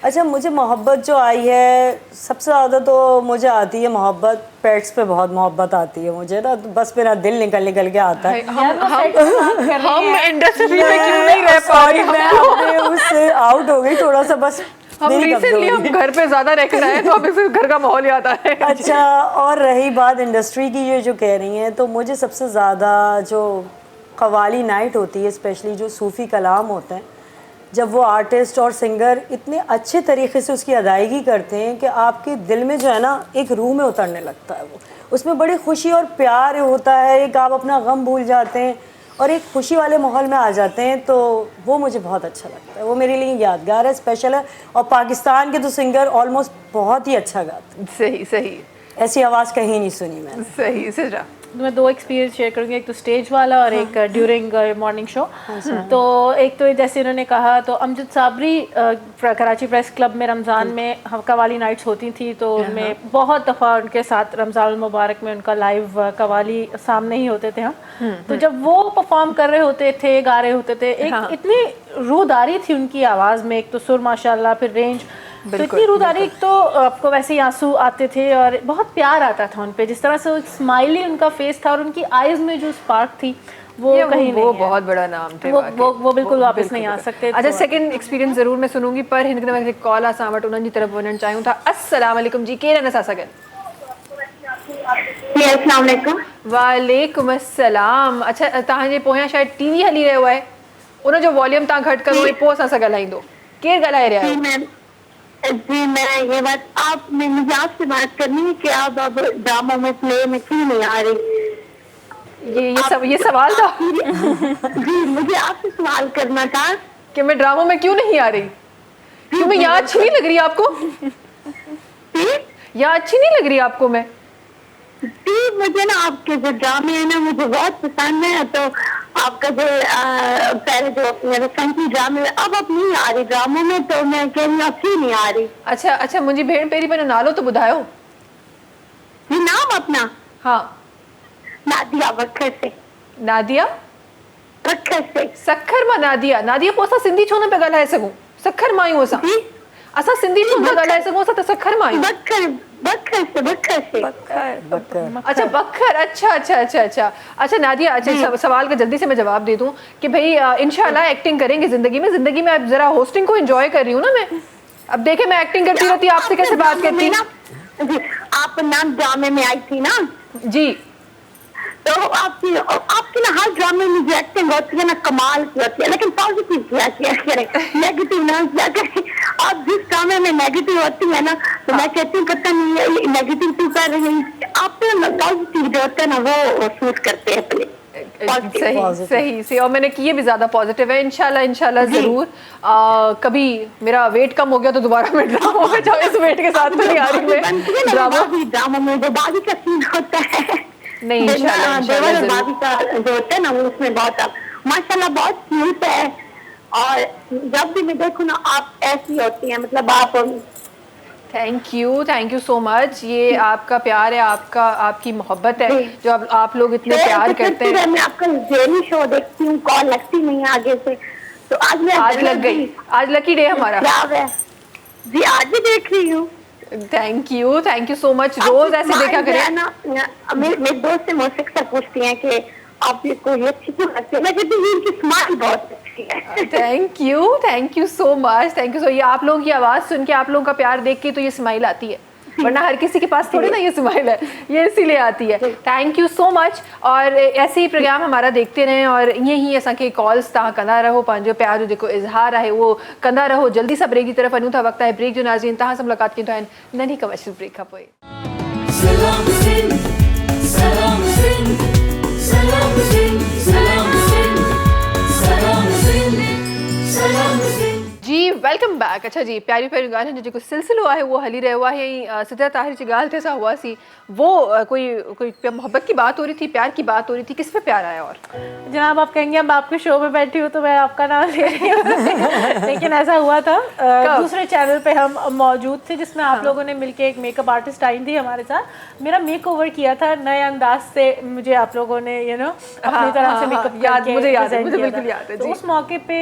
Speaker 5: अच्छा, मुझे मोहब्बत जो आई है सबसे ज़्यादा तो मुझे आती है मोहब्बत, पेट्स पे बहुत मोहब्बत आती है मुझे ना, तो बस मेरा दिल निकल निकल के आता है।
Speaker 2: हम इंडस्ट्री में क्यों नहीं रह पा
Speaker 5: सॉरी,
Speaker 2: रहे
Speaker 5: मैं
Speaker 2: हैं?
Speaker 5: अपने उससे आउट हो गई थोड़ा सा, बस
Speaker 2: हम
Speaker 5: मेरी
Speaker 2: रिसेंटली हम
Speaker 5: कमजोरी है।
Speaker 2: घर पे ज्यादा रह कर आए तो हमें फिर घर का माहौल याद आता है।
Speaker 5: अच्छा, और रही बात इंडस्ट्री की, ये जो कह रही हैं, तो मुझे सबसे ज़्यादा जो कव्वाली नाइट होती है, स्पेशली जो सूफ़ी कलाम होते हैं, जब वो आर्टिस्ट और सिंगर इतने अच्छे तरीके से उसकी अदायगी करते हैं कि आपके दिल में जो है ना एक रूह में उतरने लगता है, वो उसमें बड़ी खुशी और प्यार होता है, एक आप अपना गम भूल जाते हैं और एक खुशी वाले माहौल में आ जाते हैं, तो वो मुझे बहुत अच्छा लगता है, वो मेरे लिए यादगार है, स्पेशल है। और पाकिस्तान के तो सिंगर ऑलमोस्ट बहुत ही अच्छा गाते हैं,
Speaker 2: सही सही
Speaker 5: ऐसी आवाज़ कहीं नहीं सुनी मैंने।
Speaker 2: सही सिजरा।
Speaker 4: मैं 2 एक्सपीरियंस शेयर करूँगी, एक तो स्टेज वाला और एक ड्यूरिंग मॉर्निंग शो। तो एक तो जैसे इन्होंने कहा, तो अमजद साबरी कराची प्रेस क्लब में रमज़ान में कवाली नाइट्स होती थी, तो उनमें बहुत दफ़ा उनके साथ रमज़ान मुबारक में उनका लाइव कवाली सामने ही होते थे हम। तो जब वो परफॉर्म कर रहे होते थे, गा रहे होते थे, एक इतनी रूदारी थी उनकी आवाज़ में, एक तो सुर माशाल्लाह, फिर रेंज, तो इतनी रूदारी, एक तो आपको वैसे ही आंसू आते थे और बहुत प्यार आता था उन पे, जिस तरह से स्माइली उनका फेस था और उनकी आईज में जो स्पार्क थी वो कहीं नहीं
Speaker 2: वो
Speaker 4: है।
Speaker 2: बहुत बड़ा नाम थे
Speaker 4: वो
Speaker 2: वाकई।
Speaker 4: वो बिल्कुल वापस नहीं आ सकते।
Speaker 2: अच्छा, सेकंड एक्सपीरियंस जरूर मैं सुनूंगी, पर हिंद में कॉल आसां वटि उन्हनि जी तरफ वञणु चाहियूं था। अस्सलाम वालेकुम जी, केरु आहिनि असां सां गॾु?
Speaker 8: अस्सलाम वालेकुम।
Speaker 2: वालेकुम अस्सलाम। अच्छा, तव्हांजे पोयां शायद टीवी हली रहियो आहे, उनजो वॉल्यूम तव्हां घटि करो ऐं पोइ असां सां ॻाल्हाईंदो। केरु ॻाल्हाए रहिया
Speaker 8: जी
Speaker 2: आहियो?
Speaker 8: मैम, जी मैं ये बात मुझे आपसे बात करनी है कि आप अब ड्रामों में प्ले में क्यों नहीं आ रही?
Speaker 2: ये सवाल था
Speaker 8: जी, मुझे आपसे सवाल करना था
Speaker 2: कि मैं ड्रामों में क्यों नहीं आ रही? क्यों मैं यहाँ अच्छी नहीं लग रही आपको? यहाँ अच्छी नहीं लग रही आपको मैं?
Speaker 8: जी, मुझे ना आपके जो ड्रामे है ना मुझे बहुत पसंद है, तो आपका जो पहले जो मेरे फंकी ड्रामे अब नहीं आ रही ड्रामों में, तो मैं कह रही हूँ क्यों नहीं आ रही?
Speaker 2: अच्छा अच्छा, मुंहिंजी भेण पहिरीं पंहिंजो नालो तो ॿुधायो।
Speaker 8: ये नाम अपना?
Speaker 2: हाँ,
Speaker 8: नादिया वखर से।
Speaker 2: नादिया
Speaker 8: वखर से।
Speaker 2: सखर मां नादिया। नादिया, पोइ असां सिंधी छो न पिया ॻाल्हाए सघूं? सखर मां आहियूं असां। असां सिंधी छो न ॻाल्हाए सघूं? असां त सखर मां आहियूं।
Speaker 8: बखर से।
Speaker 5: बकर।
Speaker 2: अच्छा, बखर। अच्छा अच्छा अच्छा अच्छा अच्छा नादिया, अच्छा सवाल का जल्दी से मैं जवाब दे दूं कि भाई इंशाल्लाह एक्टिंग करेंगे ज़िंदगी में अब जरा होस्टिंग को एंजॉय कर रही हूँ ना मैं। अब देखे मैं एक्टिंग करती रहती, आपसे कैसे बात करती?
Speaker 8: जी, आप नाम ड्रामे में आई थी ना
Speaker 2: जी,
Speaker 8: तो आपकी ना हर ड्रामे में जो एक्टिंग होती है ना कमाल की होती है, लेकिन पॉजिटिव किया करें, नेगेटिव ना किया करें। आप जिस ड्रामे में नेगेटिव होती है ना, तो मैं कहती हूँ पता नहीं है नेगेटिव क्यों कर रही है, आप पॉजिटिव जो होता है ना वो सूट करते हैं अपने।
Speaker 2: सही और मैंने किए भी ज्यादा पॉजिटिव है। इंशाल्लाह जरूर। कभी मेरा वेट कम हो गया तो दोबारा मैं ड्रामा में जाऊँ, इस वेट के साथ तो नहीं आ रही मैं
Speaker 8: ड्रामा में जो बाजी का सीन होता है,
Speaker 2: नहीं इंशाल्लाह
Speaker 8: बाजी का जो होता है ना वो उसमें बहुत माशाल्लाह बहुत क्यूट है, और जब भी मैं देखूँ ना आप ऐसी होती हैं, मतलब आप।
Speaker 2: Thank you so much. ये आपका प्यार है, आपकी मोहब्बत है जो आप लोग इतने प्यार करते हैं।
Speaker 8: मैं आपका डेली शो देखती हूँ, कॉल लगती नहीं है आगे से, तो आज
Speaker 2: लग गई। आज लकी डे हमारा।
Speaker 8: जी, आज भी देख रही हूँ।
Speaker 2: Thank you so much. रोज ऐसे देखा करें
Speaker 8: ना। मेरे दोस्त से मुझसे अक्सर पूछती हैं कि आप ये कोई अच्छी क्यों हंसते हैं, मैं कहती हूँ इनकी स्माइल बहुत अच्छी है।
Speaker 2: Thank you so much. ये आप लोगों की आवाज़ सुन के, आप लोगों का प्यार देख के तो ये स्माइल आती है, वरना हर किसी के पास थोड़ी ना ये स्माइल है, ये इसीलिए आती है। Thank you so much. और ऐसे ही प्रोग्राम हमारा देखते रहें और यही असांखे कॉल्स तव्हां कंदा रहो, पंहिंजो प्यार जो जेको इज़हार आहे उहो कंदा रहो। जल्दी सां ब्रेक की तरफ़ वञूं था, वक़्तु आहे ब्रेक जो। नाज़रीन, तव्हां सां मुलाक़ात कंदा आहिनि नंढी कमर्शियल ब्रेक खां पोइ।
Speaker 1: सलाम सिंध सलाम सिंध सलाम सिंध सलाम सिंध सलाम सिंध सलाम सिंध।
Speaker 2: जी वेलकम बैक। अच्छा जी, प्यारी प्यारी ॻाल्हि जो जेको सिलसिलो आहे वो हली रहियो आहे। ऐं सिद्धा ताहिर जी ॻाल्हि ते असां हुआसीं, वो कोई मोहब्बत की बात हो रही थी, प्यार की बात हो रही थी, किस पे प्यार आया? और
Speaker 4: जनाब आप कहेंगे अब आपके शो में बैठी हूँ तो मैं आपका नाम ले रही हूँ लेकिन ऐसा हुआ था दूसरे चैनल पे हम मौजूद थे जिसमें आप लोगों ने मिलके एक मेकअप आर्टिस्ट आई थी हमारे साथ, मेरा मेकओवर किया था नए अंदाज से, मुझे आप लोगों ने अपनी तरह से मेकअप
Speaker 2: याद, मुझे याद है, मुझे बिल्कुल याद है
Speaker 4: तो
Speaker 2: जी।
Speaker 4: उस मौके पे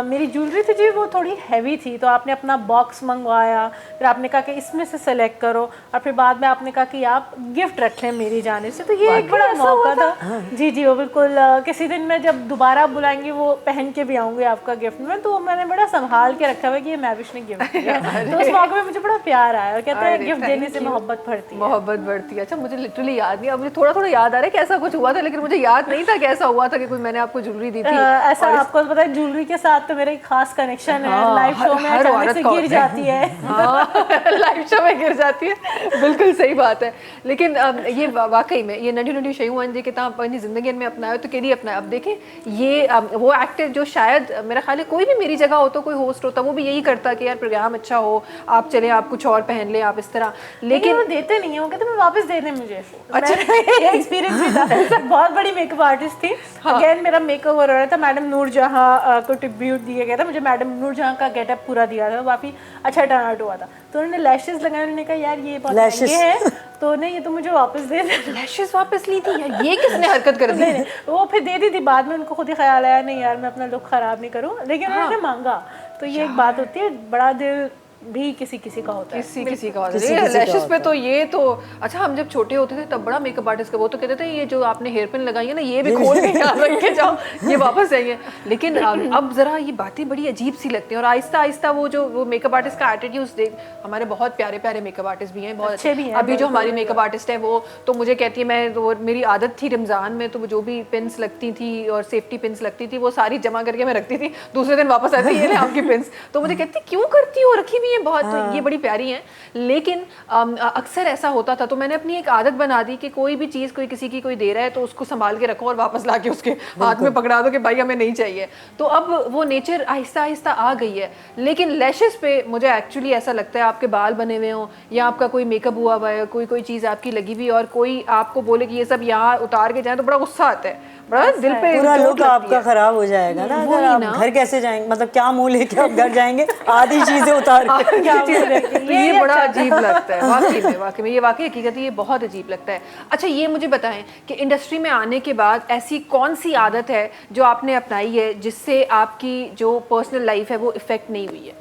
Speaker 4: मेरी ज्वेलरी थी जी वो थोड़ी हैवी थी, तो आपने अपना बॉक्स मंगवाया, फिर आपने कहा कि इसमें से सेलेक्ट करो, और फिर बाद में आपने कहा कि आप गिफ्ट रख लें मेरी जाने से। तो ये एक बड़ा मौका था जी जी। वो बिल्कुल किसी दिन मैं जब दोबारा बुलाएंगी वो पहन के भी आऊँगी आपका गिफ्ट में, तो मैंने बड़ा संभाल के रखा हुआ कि ये मैविश ने गिफ्ट दिया तो उस मौके में मुझे बड़ा प्यार आया, और कहते हैं गिफ्ट देने से मोहब्बत बढ़ती है।
Speaker 2: मोहब्बत बढ़ती है। अच्छा, मुझे लिटरली याद नहीं, अब मुझे थोड़ा थोड़ा याद आ रहा है कि ऐसा कुछ हुआ था, लेकिन मुझे याद नहीं था कि ऐसा हुआ था कि कोई मैंने आपको ज्वेलरी दी थी।
Speaker 4: ऐसा आपको पता है ज्वेलरी के साथ तो मेरा एक खास कनेक्शन है, लाइव शो में अचानक से गिर जाती है।
Speaker 2: लाइव शो में गिर जाती है, बिल्कुल सही बात है। लेकिन ये वाकई में ये नंढी नंढी शयूं आहिनि जेके तव्हां पंहिंजी ज़िंदगी में अपनायो तो केॾी अपनायो। अब देखें, ये वो एक्टर जो शायद मेरा ख्याल है कोई भी मेरी जगह होता, कोई होस्ट होता, वो भी यही करता कि यार प्रोग्राम अच्छा हो, आप चले, आप कुछ और पहन लें, आप इस तरह। लेकिन
Speaker 4: वो देते नहीं है, वो कहते मैं वापस दे दें मुझे। अच्छा, ये एक्सपीरियंस भी था। बहुत बड़ी मेकअप आर्टिस्ट थी, अगेन मेरा मेकओवर हो रहा था, मैडम नूरजहां को ट्रिब्यूट दिया गया था, मुझे मैडम नूरजहां का गेटअप पूरा दिया था, काफ़ी अच्छा टर्न आउट हुआ था। तो उन्होंने लैशेस लगाए, उन्होंने कहा यार ये बहुत महंगे हैं, तो नहीं ये तो मुझे वापस दे दे।
Speaker 2: लैशेस वापस ली थी यार, ये किसने हरकत कर दी?
Speaker 4: नहीं, वो फिर दे दी थी, बाद में उनको खुद ही ख्याल आया नहीं यार मैं अपना लुक खराब नहीं करूँ, लेकिन उन्होंने मांगा। तो ये एक बात होती है, बड़ा दिल भी किसी किसी का होता है,
Speaker 2: किसी का होता है। लैशेस पे तो ये तो अच्छा, हम जब छोटे होते थे तब बड़ा मेकअप आर्टिस्ट का वो तो कहते थे ये जो आपने हेयर पिन लगाई है ना ये भी खोल के यहाँ रख के जाओ, ये वापस जाइए। लेकिन अब जरा ये बातें बड़ी अजीब सी लगती हैं, और आहिस्ता आहिस्ता वो मेकअप आर्टिस्ट का एटीट्यूड देख, हमारे बहुत प्यारे प्यारे मेकअप आर्टिस्ट भी हैं, बहुत अच्छे भी हैं। अभी जो हमारी मेकअप आर्टिस्ट है वो तो मुझे कहती है, मैं तो मेरी आदत थी रमज़ान में, तो जो भी पिन्स लगती थी और सेफ्टी पिन्स लगती थी वो सारी जमा करके मैं रखती थी, दूसरे दिन वापस आती ये आपकी पिन्स, तो मुझे कहती क्यों करती हो, रखी हुई है बहुत, तो ये बड़ी प्यारी हैं। लेकिन अक्सर ऐसा होता था, तो मैंने अपनी एक आदत बना दी कि कोई भी चीज़ कोई किसी की कोई दे रहा है तो उसको संभाल के रखो और वापस लाके उसके हाथ में पकड़ा दो कि भाई हमें नहीं चाहिए। तो अब वो नेचर आहिस्ता आहिस्ता आ गई है। लेकिन लैशेस पे मुझे एक्चुअली ऐसा लगता है, आपके बाल बने हुए हों या आपका कोई मेकअप हुआ हुआ है, कोई चीज़ आपकी लगी हुई और कोई आपको बोले कि ये सब यहाँ उतार के जाए तो बड़ा गुस्सा आता है, बड़ा दिल पे
Speaker 5: पूरा लुक आपका खराब हो जाएगा ना। अगर आप घर कैसे जाएंगे, मतलब क्या मुंह लेके आप घर जाएंगे, आधी चीजें उतार के।
Speaker 2: तो ये बड़ा अजीब लगता है वाकई में ये वाकई हकीकत है, ये बहुत अजीब लगता है। अच्छा, ये मुझे बताएं कि इंडस्ट्री में आने के बाद ऐसी कौन सी आदत है जो आपने अपनाई है जिससे आपकी जो पर्सनल लाइफ है वो इफेक्ट नहीं हुई है?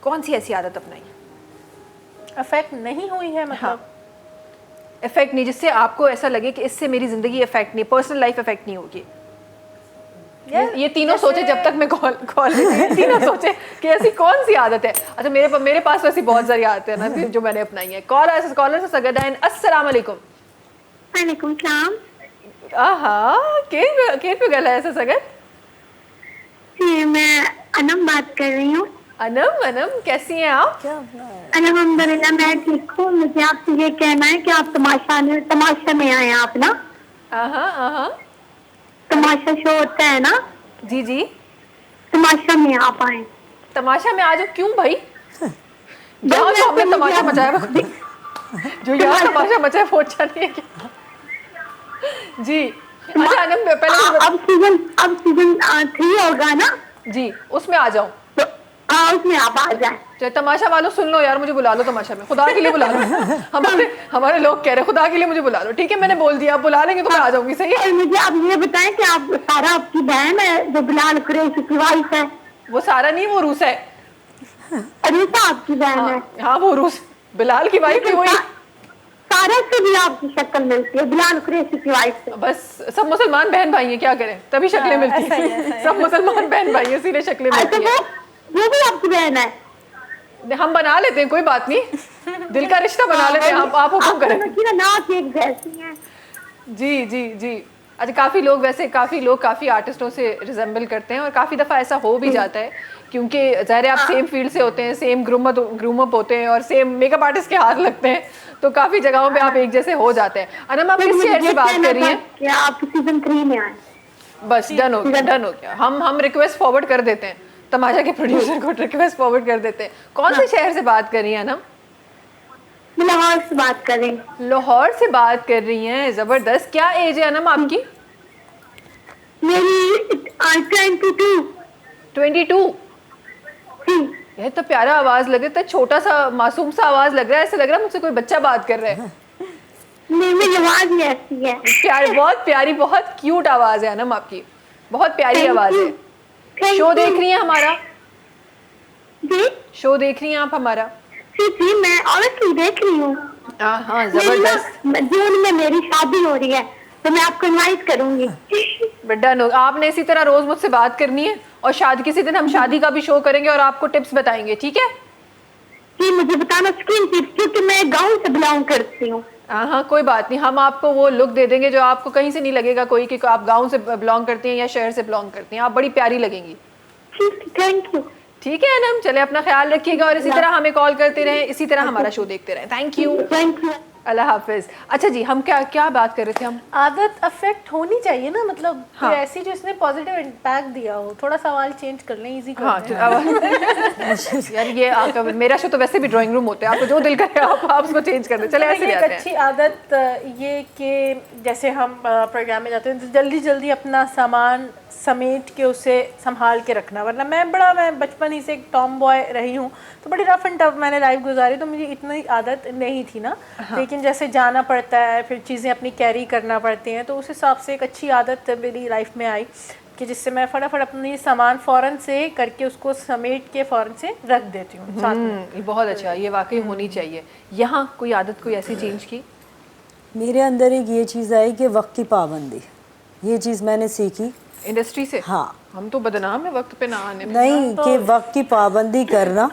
Speaker 2: कौन सी ऐसी आदत अपनाई है?
Speaker 4: इफेक्ट नहीं हुई है, मतलब
Speaker 2: इफेक्ट नहीं, जिससे आपको ऐसा लगे कि इससे मेरी जिंदगी इफेक्ट नहीं, पर्सनल लाइफ इफेक्ट नहीं होगी। ये तीनों सोचे जब तक मैं कॉल तीनों सोचे कि ऐसी कौन सी आदत है। अच्छा, मेरे पास वैसी बहुत सारी आदतें हैं ना जो मैंने अपनाई है। कॉलर से सगद आइन, अस्सलाम वालेकुम।
Speaker 8: वालेकुम सलाम।
Speaker 2: आहा, केर पे गला है ऐसा सगद?
Speaker 8: जी, मैं अनम बात कर रही हूँ।
Speaker 2: अनम कैसी हैं आप?
Speaker 8: अल्हम्दुलिल्लाह मैं ठीक हूँ। मुझे आपसे ये कहना है कि आप तमाशा में आए आप ना। तमाशा शो होता है ना?
Speaker 2: जी जी,
Speaker 8: तमाशा में आप आए।
Speaker 2: तमाशा में आज क्यों भाई? यहाँ तो हमने तमाशा मचाया, जो यहाँ तमाशा मचाया वो अच्छा नहीं है क्या? जी अच्छा अनम, पहले
Speaker 8: अब सीजन 3 होगा ना
Speaker 2: जी, उसमें आ जाओ।
Speaker 8: उसमें आप आ जाए।
Speaker 2: तमाशा वालों सुन लो यार, मुझे बुला लो तमाशा में, खुदा के लिए बुला लो। हमारे लोग कह रहे हैं खुदा के लिए मुझे बुला लो। ठीक है, मैंने बोल दिया, आप बुला लेंगे तो मैं आ जाऊंगी। सही है।
Speaker 8: मुझे आप ये बताएं कि आप सारा आपकी बहन है जो बिलाल कुरैशी की वाइफ है?
Speaker 2: वो सारा नहीं, वो रूस है।
Speaker 8: रूसा आपकी बहन है?
Speaker 2: हाँ, वो रूस बिलाल की वाइफ है। वही
Speaker 8: सारा से भी आपकी शक्ल मिलती है बिलाल कुरैशी की वाइफ से।
Speaker 2: बस सब मुसलमान बहन भाई हैं, क्या करें, तभी शक्लें मिलती हैं। सब मुसलमान बहन भाई हैं, इसीलिए शक्लें मिलती हैं।
Speaker 8: वो भी आपकी बहन है?
Speaker 2: हम बना लेते हैं, कोई बात नहीं, दिल का रिश्ता बना लेते हैं। आप हुक्म करें।
Speaker 8: नाक एक जैसी है।
Speaker 2: जी जी जी। अच्छा, काफ़ी लोग काफ़ी आर्टिस्टों से रिजेंबल करते हैं, और काफ़ी दफ़ा ऐसा हो भी जाता है क्योंकि ज़ाहिर है आप सेम फील्ड से होते हैं, सेम ग्रूम अप होते हैं और सेम मेकअप आर्टिस्ट के हाथ लगते हैं, तो काफ़ी जगहों पे आप एक जैसे हो जाते हैं। अनम, आप किस शहर से बात कर रही हैं?
Speaker 8: क्या आप सीजन 3 में आए?
Speaker 2: बस डन हो गया। हम रिक्वेस्ट फॉरवर्ड कर देते हैं, तमाशा के प्रोड्यूसर को रिक्वेस्ट फॉरवर्ड कर देते हैं। कौन से शहर से बात कर रही हैं अनम?
Speaker 8: मैं लाहौर से बात कर रही हूँ।
Speaker 2: लाहौर से बात कर रही हैं, जबरदस्त। क्या एज है अनम आपकी?
Speaker 8: मेरी 22।
Speaker 2: 22। यह तो प्यारा आवाज लग रहा है, छोटा सा मासूम सा आवाज लग रहा है, ऐसा लग रहा है मुझसे कोई बच्चा बात कर रहा है।
Speaker 8: नहीं, मेरी आवाज ही ऐसी है।
Speaker 2: प्यारी, बहुत प्यारी, बहुत क्यूट आवाज है अनम आपकी, बहुत प्यारी आवाज है। शो देख रही हैं हमारा?
Speaker 8: जी
Speaker 2: शो देख रही हैं आप हमारा?
Speaker 8: जी, मैं ऑनेस्टली देख रही हूँ।
Speaker 2: हाँ, जबरदस्त।
Speaker 8: जून में मेरी शादी हो रही है, तो मैं आपको इनवाइट करूंगी।
Speaker 2: बेटा नो, आपने इसी तरह रोज मुझसे बात करनी है, और शादी किसी दिन हम शादी का भी शो करेंगे और आपको टिप्स बताएंगे, ठीक है?
Speaker 8: जी, मुझे बताना स्किन टिप्स, क्योंकि मैं गाँव से बिलोंग करती हूँ।
Speaker 2: हाँ, कोई बात नहीं, हम आपको वो लुक दे देंगे जो आपको कहीं से नहीं लगेगा कोई कि आप गांव से बिलोंग करती हैं या शहर से बिलोंग करती हैं। आप बड़ी प्यारी लगेंगी।
Speaker 8: Thank you.
Speaker 2: ठीक है अनम, चले अपना ख्याल रखिएगा और इसी तरह हमें कॉल करते रहें, इसी तरह हमारा शो देखते रहें। Thank you. अल्लाह हाफिज। अच्छा जी, हम क्या बात कर रहे थे हम?
Speaker 4: आदत अफेक्ट होनी चाहिए ना, मतलब
Speaker 2: हाँ।
Speaker 4: कोई ऐसी जो इसने पॉजिटिव इम्पैक्ट दिया हो। थोड़ा सवाल चेंज कर लें, इजी कर
Speaker 2: हाँ,
Speaker 4: लें।
Speaker 2: यार ये मेरा शो तो वैसे भी ड्राइंग रूम होता है, आपको जो दिल करे आप उसको चेंज कर दे। चले ऐसे
Speaker 4: एक
Speaker 2: जाते
Speaker 4: अच्छी
Speaker 2: हैं।
Speaker 4: आदत ये कि जैसे हम प्रोग्राम में जाते हैं तो जल्दी जल्दी अपना सामान समेट के उसे संभाल के रखना, वरना मैं बचपन ही से एक टॉम बॉय रही हूँ, तो बड़ी रफ एंड टफ मैंने लाइफ गुजारी, तो मुझे इतनी आदत नहीं थी ना। हाँ। लेकिन जैसे जाना पड़ता है, फिर चीज़ें अपनी कैरी करना पड़ती हैं, तो उस हिसाब से एक अच्छी आदत मेरी लाइफ में आई कि जिससे मैं फटाफट अपनी सामान फ़ौरन से करके उसको समेट के फ़ौरन से रख देती हूँ साथ में।
Speaker 2: ये बहुत अच्छा, ये वाकई होनी चाहिए। यहाँ कोई आदत कोई ऐसी चेंज की?
Speaker 5: मेरे अंदर एक ये चीज़ आई कि वक्त की पाबंदी, ये चीज़ मैंने सीखी
Speaker 2: इंडस्ट्री से।
Speaker 5: हाँ,
Speaker 2: हम तो बदनाम है वक्त पे ना आने में।
Speaker 5: नहीं कि वक्त की पाबंदी करना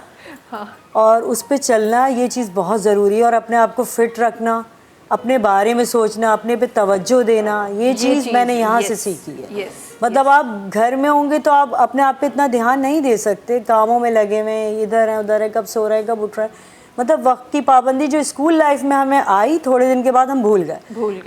Speaker 5: और उस पे चलना, ये चीज़ बहुत ज़रूरी है। और अपने आप को फिट रखना, अपने बारे में सोचना, अपने पे तवज्जो देना, ये चीज़ मैंने यहाँ से सीखी है। मतलब आप घर में होंगे तो आप अपने आप पे इतना ध्यान नहीं दे सकते, कामों में लगे हुए, इधर है उधर है, कब सो रहा है कब उठ रहा है। मतलब वक्त की पाबंदी जो स्कूल लाइफ में हमें आई, थोड़े दिन के बाद हम भूल गए।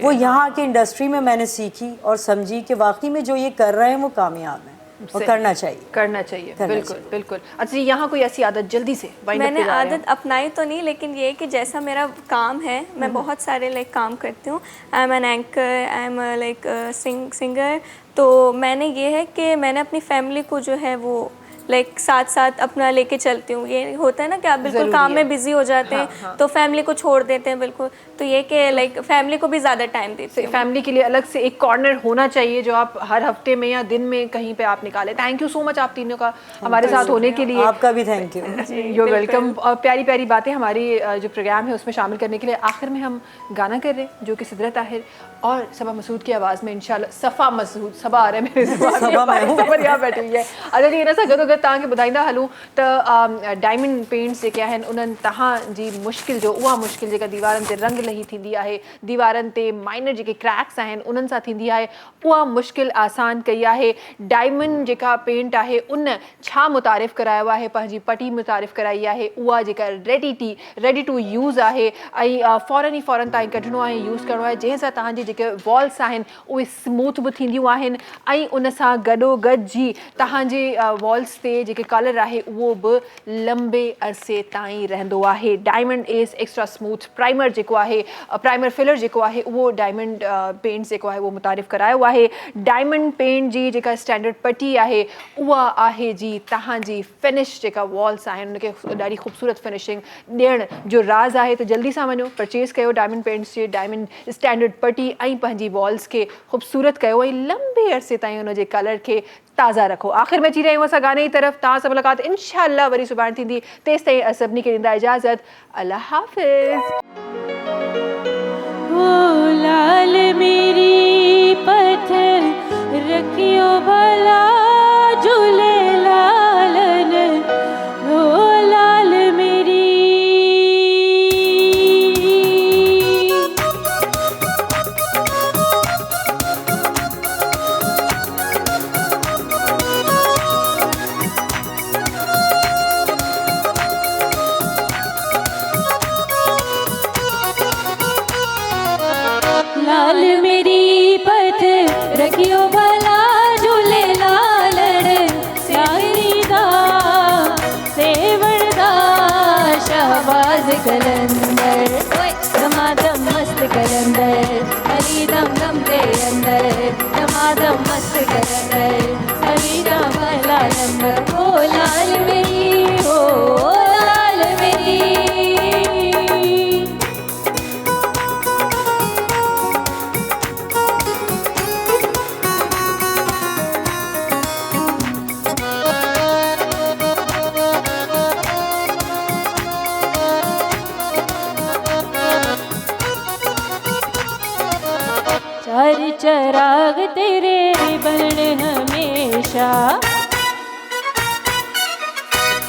Speaker 5: वो यहाँ की इंडस्ट्री में मैंने सीखी और समझी कि वाकई में जो ये कर रहे हैं वो कामयाब है और करना चाहिए।
Speaker 2: बिल्कुल बिल्कुल। अच्छा, यहाँ कोई ऐसी आदत जल्दी से?
Speaker 6: मैंने आदत अपनाई तो नहीं, लेकिन ये कि जैसा मेरा काम है, मैं बहुत सारे काम करती हूँ। I am an anchor, I am singer. तो मैंने ये है कि मैंने अपनी फैमिली को जो है वो साथ साथ अपना लेके चलती हूँ। ये होता है ना कि आप बिल्कुल काम में बिजी हो जाते हैं, तो फैमिली को छोड़ देते हैं बिल्कुल। तो ये कि फैमिली को भी ज़्यादा टाइम देते हैं।
Speaker 2: फैमिली के लिए अलग से एक कॉर्नर होना चाहिए जो आप हर हफ्ते में या दिन में कहीं पे आप निकालें। थैंक यू सो मच आप तीनों का हमारे साथ होने के लिए।
Speaker 5: आपका भी थैंक यू।
Speaker 2: You welcome. प्यारी प्यारी बातें हमारी जो प्रोग्राम है उसमें शामिल करने के लिए। आखिर में हम गाना कर रहे हैं जो कि सिदरत ताहिर और सबा मसूद की आवाज़ में इंशाल्लाह। सफ़ा मसूद, सबा आ रहा है मेरे दिमाग में, यहाँ बैठी हुई है। अच्छा जी, सा गदो गद तव्हांखे ॿुधाईंदा हलूं त डायमंड पेंट्स जेके आहिनि उन्हनि तव्हांजी मुश्किल जो उहा मुश्किल जेका दीवारनि ते रंग लही थींदी आहे, दीवारनि ते माइनर जेके क्रैक्स आहिनि उन्हनि सां थींदी आहे, उहा मुश्किल आसान कई आहे। डायमंड जेका पेंट आहे उन छा मुतारिफ़ करायो आहे, पंहिंजी पटी मुतारिफ़ कराई आहे। उहा जेका रेडी टू यूज़ आहे ऐं फ़ौरन तव्हांखे कढणो आहे, यूज़ करिणो आहे, जंहिंसां तव्हांजी जेके वॉल्स आहिनि उहे स्मूथ बि थींदियूं आहिनि ऐं उन सां गॾोगॾु जी तव्हांजे वॉल्स ते जेके कलर आहे उहो बि लंबे अरसे ताईं रहंदो आहे। Diamond S extra smooth primer जेको आहे, प्राइमर फिलर जेको आहे उहो डायमंड पेंट जेको आहे उहो मुतारिफ़ करायो आहे। डायमंड पेंट जी जेका स्टैंडर्ड पटी आहे उहा आहे जी तव्हांजी फिनिश जेका वॉल्स आहिनि उनखे ॾाढी ख़ूबसूरत फिनिशिंग ॾियण जो राज़ आहे। त जल्दी सां वञो, परचेज़ कयो डायमंड पेंट्स जे डायमंड स्टैंडर्ड पटी ऐं पंहिंजी वॉल्स खे ख़ूबसूरत कयो ऐं लंबे अरसे ताईं उनजे कलर खे ताज़ा रखो। आख़िर में अची रहिया आहियूं असां गाने जी तरफ़। तव्हां सां मुलाक़ात इंशाअल्लाह वरी सुभाणे थींदी। तेसि ताईं सभिनी खे ॾींदा इजाज़त। अल्लाह हाफ़िज़।
Speaker 9: लाल मेरी पत्थर रखियो भला झूले लालन, ओ लाल मेरी। लाल मेरी पत्थर रखियो भला झूले लाल। शहबाज कलंदर दमादम मस्त कलंदर अली दम दम दे अंदर दमादम मस्त कलंदर समीरा भला नंबर ओ लाल मेरी ओ लाल मेरी। चार चराग तेरे बन हमेशा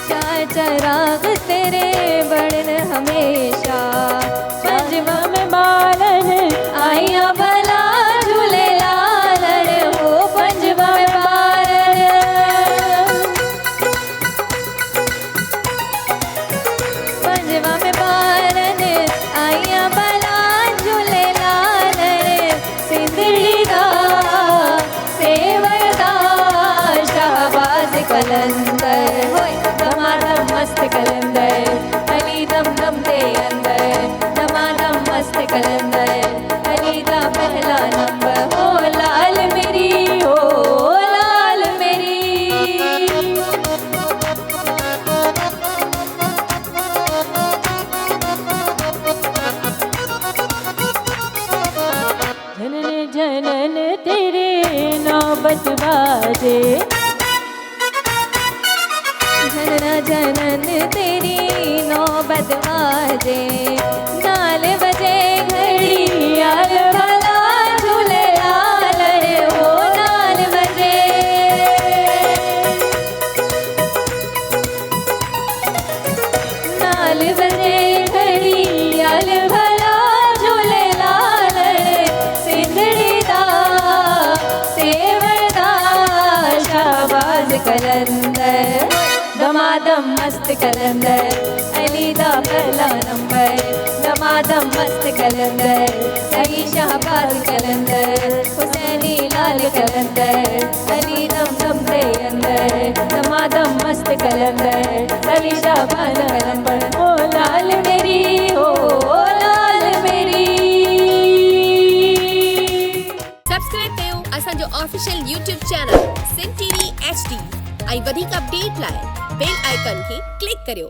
Speaker 9: चार चराग तेरे बन हमेशा पंजवा में बालन आइया भला झूले लालन हो पंजवा में बालन पंजवा में बालन आइया भला झूले लालन सिंदड़ी दा सेवदा शहबाज कलंदर होय दमादम मस्त कलंदर अली दम दम दे अंदर दमादम मस्त कलंदर अली दा पहला नंबर हो लाल मेरी हो लाल मेरी। जनन जनन तेरे नौबत बाजे जनन जनन तेरी नौबत बाजे नाल बजे घड़ी यार भला झूले लाल हो नाल बजे नाल बजे घड़ी यार भला झूले लाल सिंदड़ी दा सेवदा शहबाज कलंदर दमादम मस्त कलंदर अली दा पहला नंबर दमादम मस्त कलंदर अली शहबाज कलंदर हुसैनी लाल कलंदर अली दम दम दे अंदर दमादम मस्त कलंदर अली शहबाज कलंदर ओ लाल मेरी ओ लाल मेरी।
Speaker 10: सब्सक्राइब कयो असांजो official YouTube channel Sindh TV HD ऐं वधीक अपडेट लाइ बेल आइकन खे क्लिक करियो।